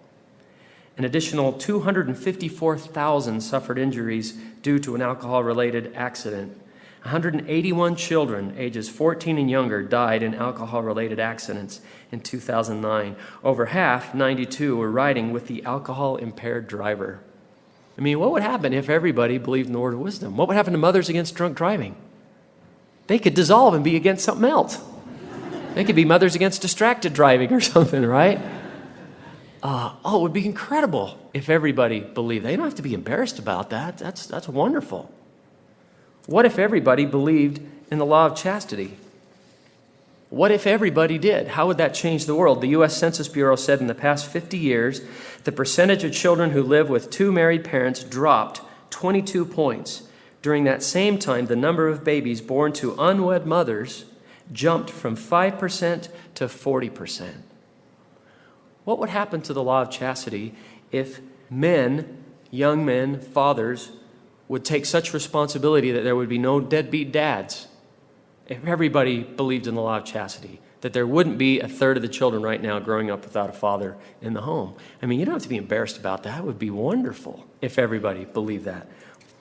An additional 254,000 suffered injuries due to an alcohol-related accident. 181 children ages 14 and younger died in alcohol-related accidents in 2009. Over half, 92, were riding with the alcohol-impaired driver. What would happen if everybody believed in the word of wisdom? What would happen to Mothers Against Drunk Driving? They could dissolve and be against something else. They could be Mothers Against Distracted Driving or something, right? It would be incredible if everybody believed. They don't have to be embarrassed about that. That's wonderful. What if everybody believed in the law of chastity? What if everybody did? How would that change the world? The U.S. Census Bureau said in the past 50 years, the percentage of children who live with two married parents dropped 22 points. During that same time, the number of babies born to unwed mothers jumped from 5% to 40%. What would happen to the law of chastity if men, young men, fathers, would take such responsibility that there would be no deadbeat dads? If everybody believed in the law of chastity, that there wouldn't be a third of the children right now growing up without a father in the home. You don't have to be embarrassed about that. It would be wonderful if everybody believed that.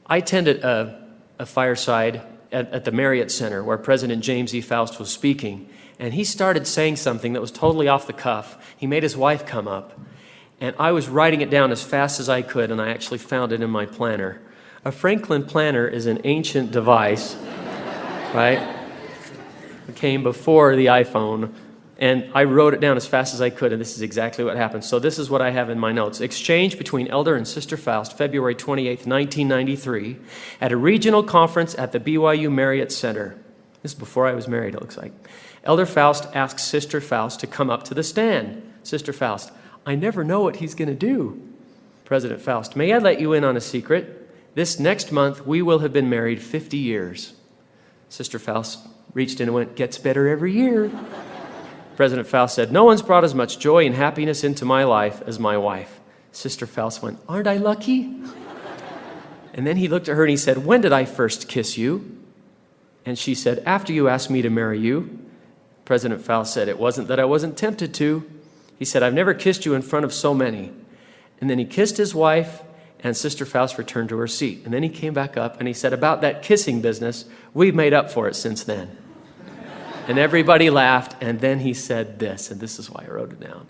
I attended a fireside at the Marriott Center where President James E. Faust was speaking, and he started saying something that was totally off the cuff. He made his wife come up, and I was writing it down as fast as I could, and I actually found it in my planner. A Franklin planner is an ancient device, right? It came before the iPhone, and I wrote it down as fast as I could, and this is exactly what happened. So this is what I have in my notes. Exchange between Elder and Sister Faust, February 28th, 1993, at a regional conference at the BYU Marriott Center. This is before I was married, it looks like. Elder Faust asks Sister Faust to come up to the stand. Sister Faust, I never know what he's going to do. President Faust, may I let you in on a secret? This next month, we will have been married 50 years. Sister Faust reached in and went, gets better every year. President Faust said, no one's brought as much joy and happiness into my life as my wife. Sister Faust went, aren't I lucky? And then he looked at her and he said, when did I first kiss you? And she said, after you asked me to marry you. President Faust said, it wasn't that I wasn't tempted to. He said, I've never kissed you in front of so many. And then he kissed his wife, and Sister Faust returned to her seat. And then he came back up and he said, about that kissing business, we've made up for it since then. And everybody laughed, and then he said this, and this is why I wrote it down.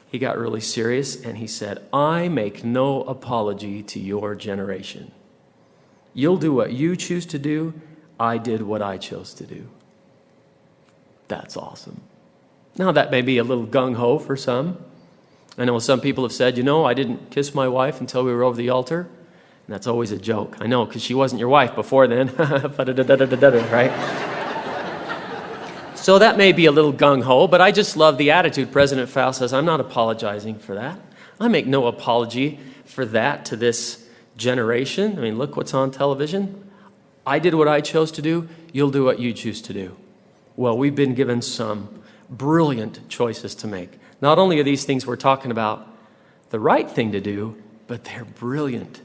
He got really serious, and he said, I make no apology to your generation. You'll do what you choose to do. I did what I chose to do. That's awesome. Now, that may be a little gung-ho for some. I know some people have said, I didn't kiss my wife until we were over the altar. And that's always a joke. I know, because she wasn't your wife before then. Right? So that may be a little gung-ho, but I just love the attitude. President Faust says, I'm not apologizing for that. I make no apology for that to this generation. Look what's on television. I did what I chose to do. You'll do what you choose to do. Well, we've been given some brilliant choices to make. Not only are these things we're talking about the right thing to do, but they're brilliant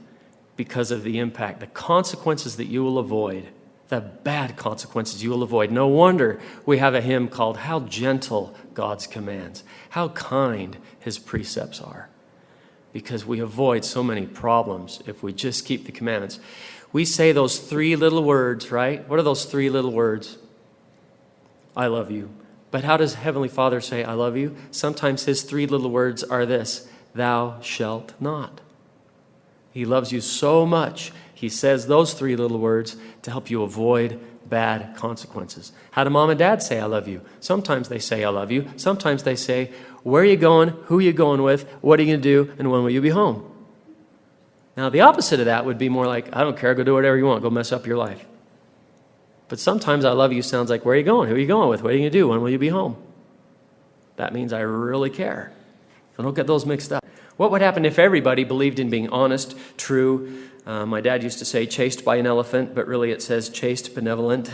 because of the impact, the consequences that you will avoid, the bad consequences you will avoid. No wonder we have a hymn called How Gentle God's Commands, how kind His precepts are, because we avoid so many problems if we just keep the commandments. We say those three little words, right? What are those three little words? I love you. But how does Heavenly Father say, I love you? Sometimes His three little words are this, thou shalt not. He loves you so much, He says those three little words to help you avoid bad consequences. How do mom and dad say, I love you? Sometimes they say, I love you. Sometimes they say, where are you going? Who are you going with? What are you going to do? And when will you be home? Now, the opposite of that would be more like, I don't care, go do whatever you want, go mess up your life. But sometimes I love you sounds like, where are you going? Who are you going with? What are you going to do? When will you be home? That means I really care. So don't get those mixed up. What would happen if everybody believed in being honest, true? My dad used to say chased by an elephant, but really it says chaste, benevolent,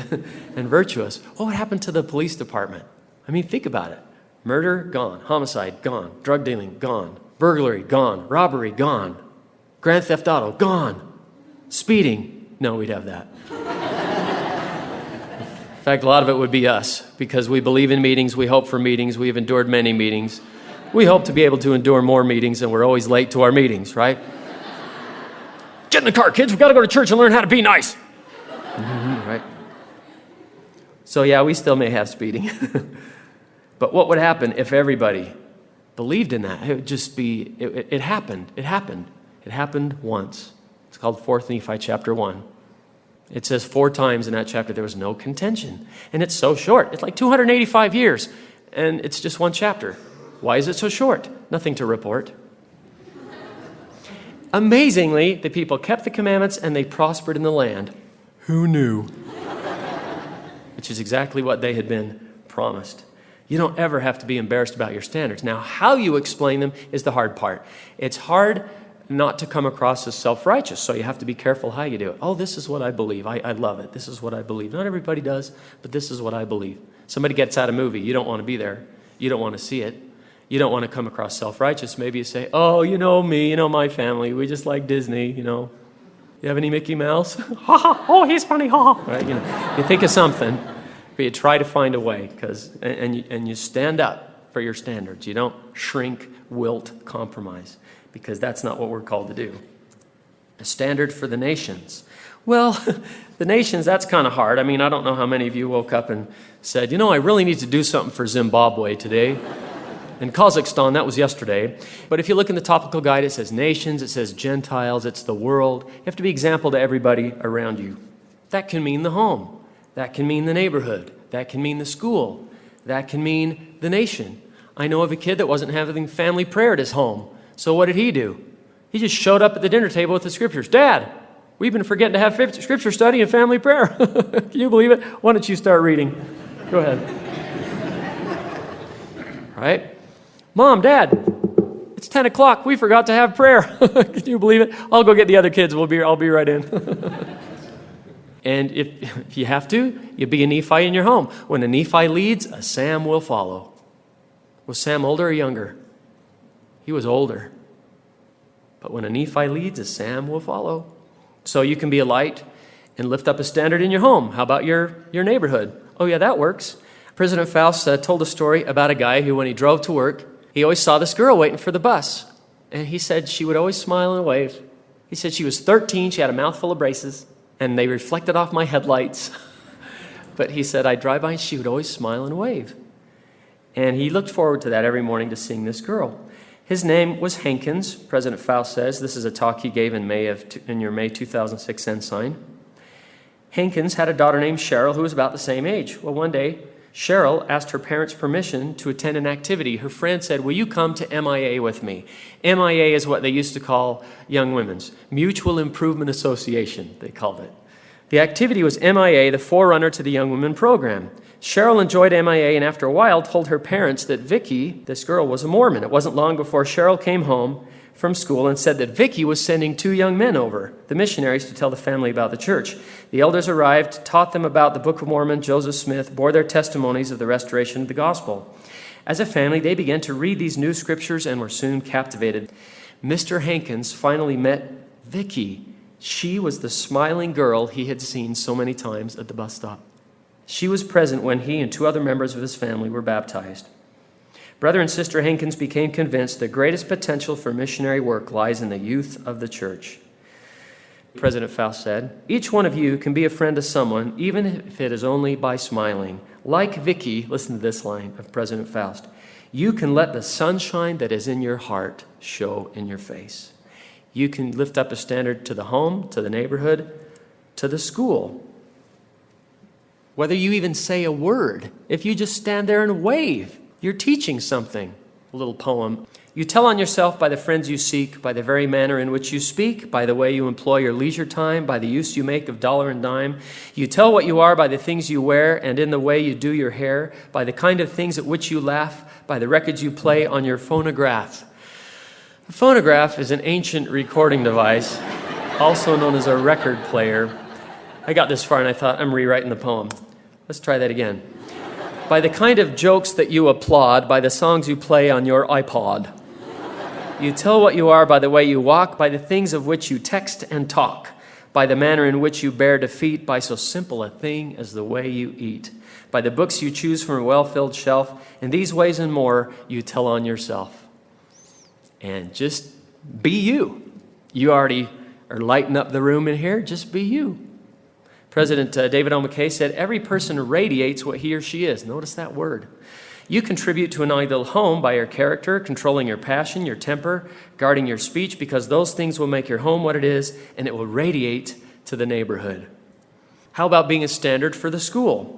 and virtuous. What would happen to the police department? I mean, think about it. Murder, gone. Homicide, gone. Drug dealing, gone. Burglary, gone. Robbery, gone. Grand theft auto, gone. Speeding, no, we'd have that. In fact, a lot of it would be us, because we believe in meetings, we hope for meetings, we have endured many meetings. We hope to be able to endure more meetings, and we're always late to our meetings, right? Get in the car, kids, we've got to go to church and learn how to be nice. Right? So yeah, we still may have speeding. But what would happen if everybody believed in that? It would just be, it happened. It happened. It happened once. It's called 4 Nephi chapter 1. It says 4 times in that chapter there was no contention. And it's so short. It's like 285 years. And it's just one chapter. Why is it so short? Nothing to report. Amazingly, the people kept the commandments and they prospered in the land. Who knew? Which is exactly what they had been promised. You don't ever have to be embarrassed about your standards. Now, how you explain them is the hard part. It's hard not to come across as self-righteous, so you have to be careful how you do it. Oh, this is what I believe. I love it. This is what I believe. Not everybody does, but this is what I believe. Somebody gets out a movie. You don't want to be there. You don't want to see it. You don't want to come across self-righteous. Maybe you say, oh, you know me, you know my family. We just like Disney, you know. You have any Mickey Mouse? Ha ha, oh, he's funny, ha ha. Right, you think of something, but you try to find a way, and you stand up for your standards. You don't shrink, wilt, compromise, because that's not what we're called to do. A standard for the nations. Well, the nations, that's kind of hard. I mean, I don't know how many of you woke up and said, you know, I really need to do something for Zimbabwe today. In Kazakhstan, that was yesterday. But if you look in the topical guide, it says nations, it says Gentiles, it's the world. You have to be example to everybody around you. That can mean the home. That can mean the neighborhood. That can mean the school. That can mean the nation. I know of a kid that wasn't having family prayer at his home. So what did he do? He just showed up at the dinner table with the scriptures. Dad, we've been forgetting to have scripture study and family prayer. Can you believe it? Why don't you start reading? Go ahead. Right? Mom, Dad, it's 10 o'clock. We forgot to have prayer. Can you believe it? I'll go get the other kids. I'll be right in. And if you have to, you be a Nephi in your home. When a Nephi leads, a Sam will follow. Was Sam older or younger? He was older. But when a Nephi leads, a Sam will follow. So you can be a light and lift up a standard in your home. How about your neighborhood? Oh yeah, that works. President Faust told a story about a guy who, when he drove to work, he always saw this girl waiting for the bus. And he said she would always smile and wave. He said she was 13, she had a mouthful of braces, and they reflected off my headlights. But he said, I'd drive by and she would always smile and wave. And he looked forward to that every morning, to seeing this girl. His name was Hankins, President Faust says. This is a talk he gave in your May 2006 Ensign. Hankins had a daughter named Cheryl who was about the same age. Well, one day, Cheryl asked her parents' permission to attend an activity. Her friend said, will you come to MIA with me? MIA is what they used to call young women's. Mutual Improvement Association, they called it. The activity was MIA, the forerunner to the Young Women program. Cheryl enjoyed MIA and after a while told her parents that Vicky, this girl, was a Mormon. It wasn't long before Cheryl came home from school and said that Vicky was sending 2 young men over, the missionaries, to tell the family about the church. The elders arrived, taught them about the Book of Mormon, Joseph Smith, bore their testimonies of the restoration of the gospel. As a family, they began to read these new scriptures and were soon captivated. Mr. Hankins finally met Vicky. She was the smiling girl he had seen so many times at the bus stop. She was present when he and 2 other members of his family were baptized. Brother and Sister Hankins became convinced the greatest potential for missionary work lies in the youth of the church. President Faust said, each one of you can be a friend to someone, even if it is only by smiling. Like Vicky, listen to this line of President Faust, you can let the sunshine that is in your heart show in your face. You can lift up a standard to the home, to the neighborhood, to the school. Whether you even say a word, if you just stand there and wave, you're teaching something. A little poem. You tell on yourself by the friends you seek, by the very manner in which you speak, by the way you employ your leisure time, by the use you make of dollar and dime. You tell what you are by the things you wear and in the way you do your hair, by the kind of things at which you laugh, by the records you play on your phonograph. A phonograph is an ancient recording device, also known as a record player. I got this far and I thought, I'm rewriting the poem. Let's try that again. By the kind of jokes that you applaud, by the songs you play on your iPod. You tell what you are by the way you walk, by the things of which you text and talk, by the manner in which you bear defeat, by so simple a thing as the way you eat, by the books you choose from a well-filled shelf. In these ways and more, you tell on yourself. And just be you. You already are lighting up the room in here. Just be you. President David O. McKay said, every person radiates what he or she is. Notice that word. You contribute to an ideal home by your character, controlling your passion, your temper, guarding your speech, because those things will make your home what it is, and it will radiate to the neighborhood. How about being a standard for the school?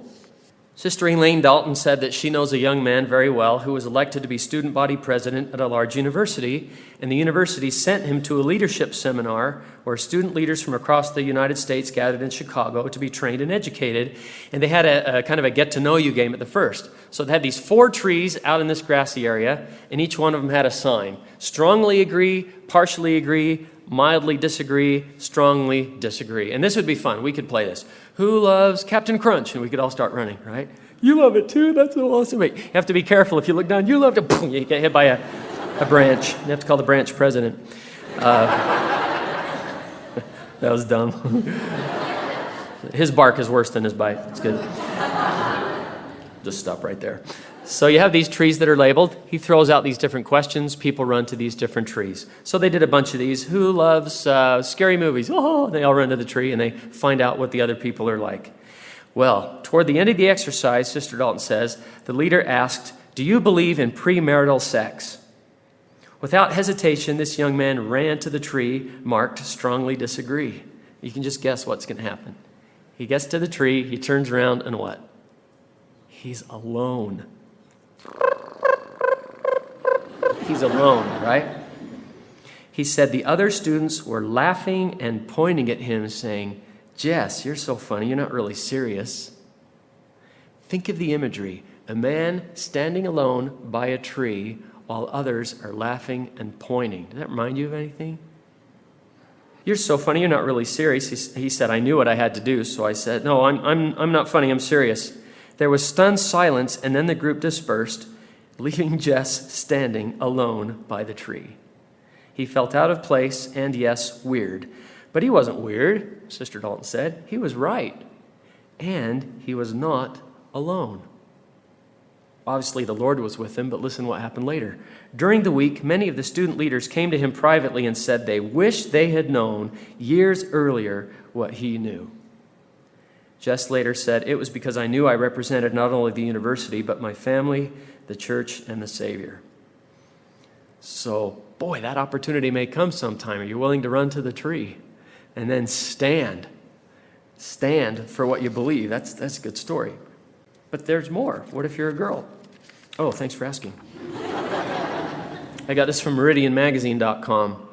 Sister Elaine Dalton said that she knows a young man very well who was elected to be student body president at a large university, and the university sent him to a leadership seminar where student leaders from across the United States gathered in Chicago to be trained and educated, and they had a kind of a get-to-know-you game at the first. So they had these 4 trees out in this grassy area, and each one of them had a sign. Strongly agree, partially agree, mildly disagree, strongly disagree. And this would be fun. We could play this. Who loves Captain Crunch? And we could all start running, right? You love it too? That's so awesome. You have to be careful. If you look down, you love it. Boom, you get hit by a branch. You have to call the branch president. That was dumb. His bark is worse than his bite. It's good. Just stop right there. So you have these trees that are labeled. He throws out these different questions. People run to these different trees. So they did a bunch of these. Who loves scary movies? Oh, they all run to the tree and they find out what the other people are like. Well, toward the end of the exercise, Sister Dalton says, the leader asked, do you believe in premarital sex? Without hesitation, this young man ran to the tree marked strongly disagree. You can just guess what's going to happen. He gets to the tree, he turns around, and what? He's alone. He's alone, right? He said the other students were laughing and pointing at him saying, Jess, you're so funny, you're not really serious. Think of the imagery. A man standing alone by a tree while others are laughing and pointing. Does that remind you of anything? You're so funny, you're not really serious. He said, I knew what I had to do, so I said, no, I'm not funny, I'm serious. There was stunned silence, and then the group dispersed, leaving Jess standing alone by the tree. He felt out of place and, yes, weird. But he wasn't weird, Sister Dalton said. He was right. And he was not alone. Obviously, the Lord was with him, but listen what happened later. During the week, many of the student leaders came to him privately and said they wished they had known years earlier what he knew. Jess later said, it was because I knew I represented not only the university, but my family, the church, and the Savior. So, boy, that opportunity may come sometime. Are you willing to run to the tree and then stand? Stand for what you believe. That's a good story. But there's more. What if you're a girl? Oh, thanks for asking. I got this from meridianmagazine.com.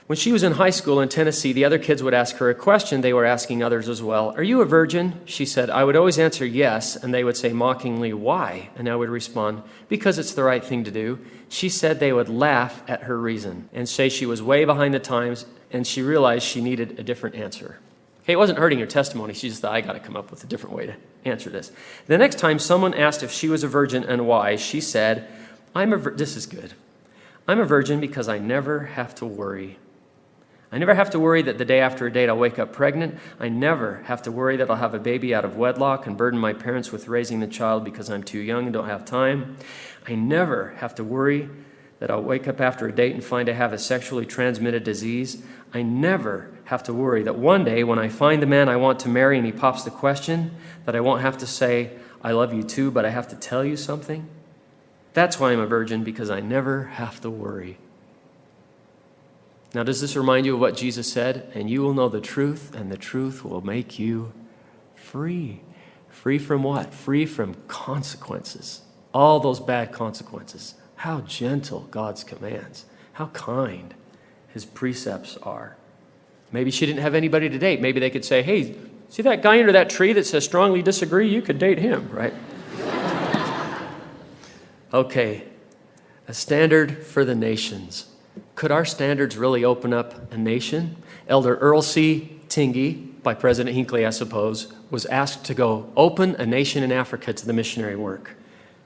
When she was in high school in Tennessee, the other kids would ask her a question they were asking others as well. Are you a virgin? She said, I would always answer yes, and they would say mockingly, why? And I would respond, because it's the right thing to do. She said they would laugh at her reason and say she was way behind the times, and she realized she needed a different answer. Okay, it wasn't hurting her testimony. She just thought, I got to come up with a different way to answer this. The next time someone asked if she was a virgin and why, she said, this is good. I'm a virgin because I never have to worry. I never have to worry that the day after a date I'll wake up pregnant. I never have to worry that I'll have a baby out of wedlock and burden my parents with raising the child because I'm too young and don't have time. I never have to worry that I'll wake up after a date and find I have a sexually transmitted disease. I never have to worry that one day when I find the man I want to marry and he pops the question, that I won't have to say, I love you too, but I have to tell you something. That's why I'm a virgin, because I never have to worry. Now, does this remind you of what Jesus said? And you will know the truth, and the truth will make you free. Free from what? Free from consequences. All those bad consequences. How gentle God's commands. How kind his precepts are. Maybe she didn't have anybody to date. Maybe they could say, hey, see that guy under that tree that says strongly disagree? You could date him, right? Okay, a standard for the nations. Could our standards really open up a nation? Elder Earl C. Tingey, by President Hinckley, I suppose, was asked to go open a nation in Africa to the missionary work.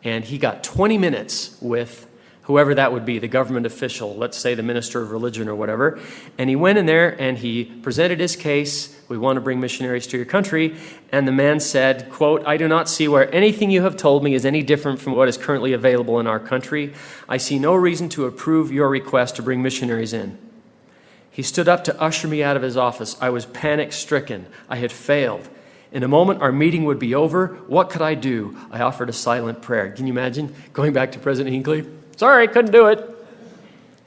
And he got 20 minutes with whoever that would be, the government official, let's say the minister of religion or whatever. And he went in there and he presented his case. We want to bring missionaries to your country. And the man said, quote, I do not see where anything you have told me is any different from what is currently available in our country. I see no reason to approve your request to bring missionaries in. He stood up to usher me out of his office. I was panic-stricken. I had failed. In a moment, our meeting would be over. What could I do? I offered a silent prayer. Can you imagine going back to President Hinckley? Sorry, couldn't do it.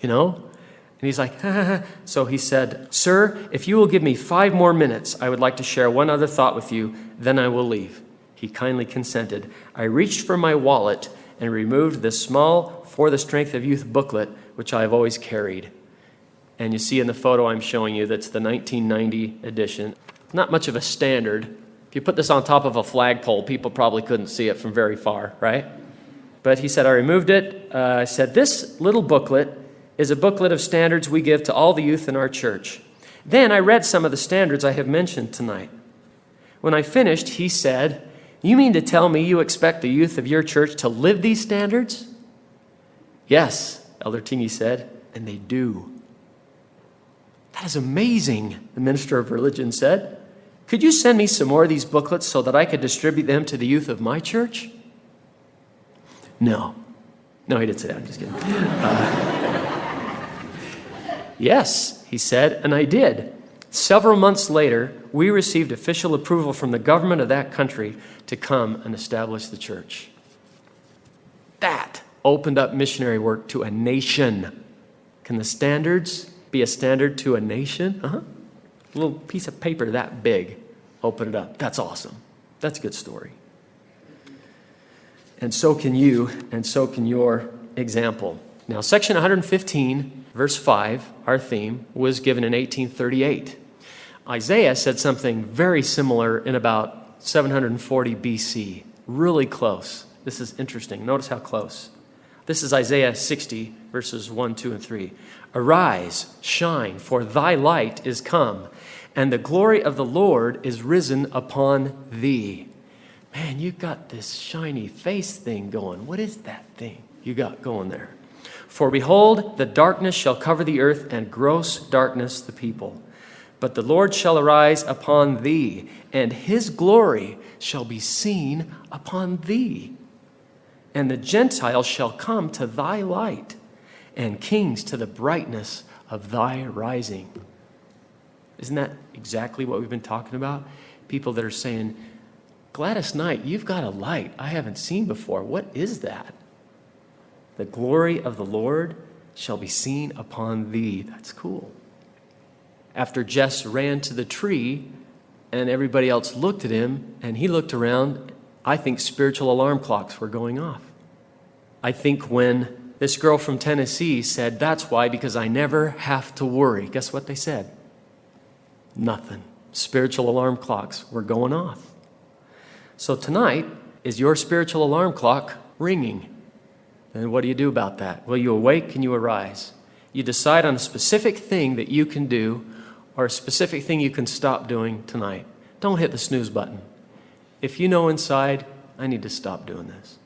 You know? And he's like, ha, ha, ha. So he said, sir, if you will give me 5 more minutes, I would like to share one other thought with you, then I will leave. He kindly consented. I reached for my wallet and removed the small For the Strength of Youth booklet, which I have always carried. And you see in the photo I'm showing you, that's the 1990 edition. Not much of a standard. If you put this on top of a flagpole, people probably couldn't see it from very far, right? But he said, I removed it. I said, this little booklet is a booklet of standards we give to all the youth in our church. Then I read some of the standards I have mentioned tonight. When I finished, he said, you mean to tell me you expect the youth of your church to live these standards? Yes, Elder Tingey said, and they do. That is amazing, the minister of religion said. Could you send me some more of these booklets so that I could distribute them to the youth of my church? No, he didn't say that. I'm just kidding. Yes, he said, and I did. Several months later, we received official approval from the government of that country to come and establish the church. That opened up missionary work to a nation. Can the standards be a standard to a nation? A little piece of paper that big. Open it up. That's awesome. That's a good story. And so can you, and so can your example. Now, section 115, verse 5, our theme, was given in 1838. Isaiah said something very similar in about 740 BC. Really close. This is interesting. Notice how close. This is Isaiah 60, verses 1, 2, and 3. Arise, shine, for thy light is come, and the glory of the Lord is risen upon thee. Man, you got this shiny face thing going. What is that thing you got going there? For behold, the darkness shall cover the earth, and gross darkness the people. But the Lord shall arise upon thee, and his glory shall be seen upon thee. And the Gentiles shall come to thy light, and kings to the brightness of thy rising. Isn't that exactly what we've been talking about? People that are saying, Gladys Knight, you've got a light I haven't seen before. What is that? The glory of the Lord shall be seen upon thee. That's cool. After Jess ran to the tree and everybody else looked at him and he looked around, I think spiritual alarm clocks were going off. I think when this girl from Tennessee said, that's why, because I never have to worry. Guess what they said? Nothing. Spiritual alarm clocks were going off. So tonight, is your spiritual alarm clock ringing? And what do you do about that? Well, you awake and you arise. You decide on a specific thing that you can do or a specific thing you can stop doing tonight. Don't hit the snooze button. If you know inside, I need to stop doing this,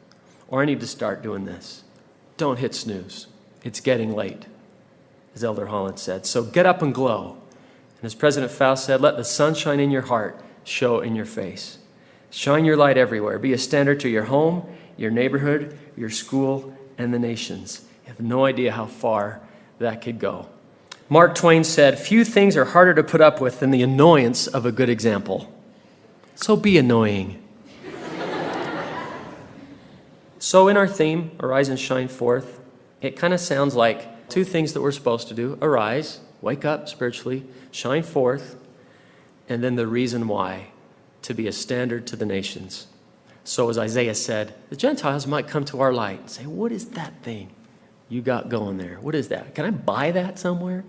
or I need to start doing this, don't hit snooze. It's getting late, as Elder Holland said. So get up and glow. And as President Faust said, let the sunshine in your heart show in your face. Shine your light everywhere. Be a standard to your home, your neighborhood, your school, and the nations. You have no idea how far that could go. Mark Twain said, few things are harder to put up with than the annoyance of a good example. So be annoying. So in our theme, Arise and Shine Forth, it kind of sounds like 2 things that we're supposed to do. Arise, wake up spiritually, shine forth, and then the reason why, to be a standard to the nations. So as Isaiah said, the Gentiles might come to our light and say, what is that thing? you got going there? What is that? Can I buy that somewhere?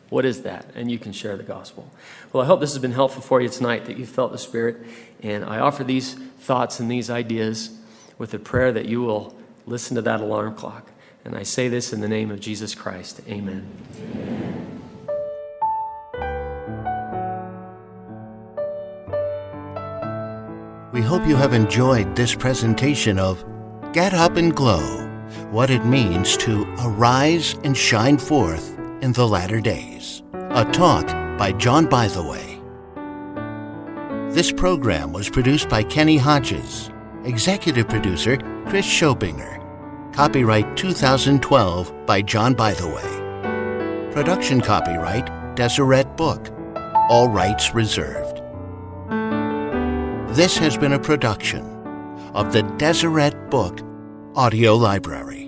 What is that? And you can share the gospel. Well, I hope this has been helpful for you tonight, that you felt the Spirit. And I offer these thoughts and these ideas with the prayer that you will listen to that alarm clock. And I say this in the name of Jesus Christ. Amen. We hope you have enjoyed this presentation of Get Up and Glow, What It Means to Arise and Shine Forth in the Latter Days. A talk by John Bytheway. This program was produced by Kenny Hodges. Executive producer, Chris Schobinger. Copyright 2012 by John Bytheway. Production copyright, Deseret Book. All rights reserved. This has been a production of the Deseret Book Audio Library.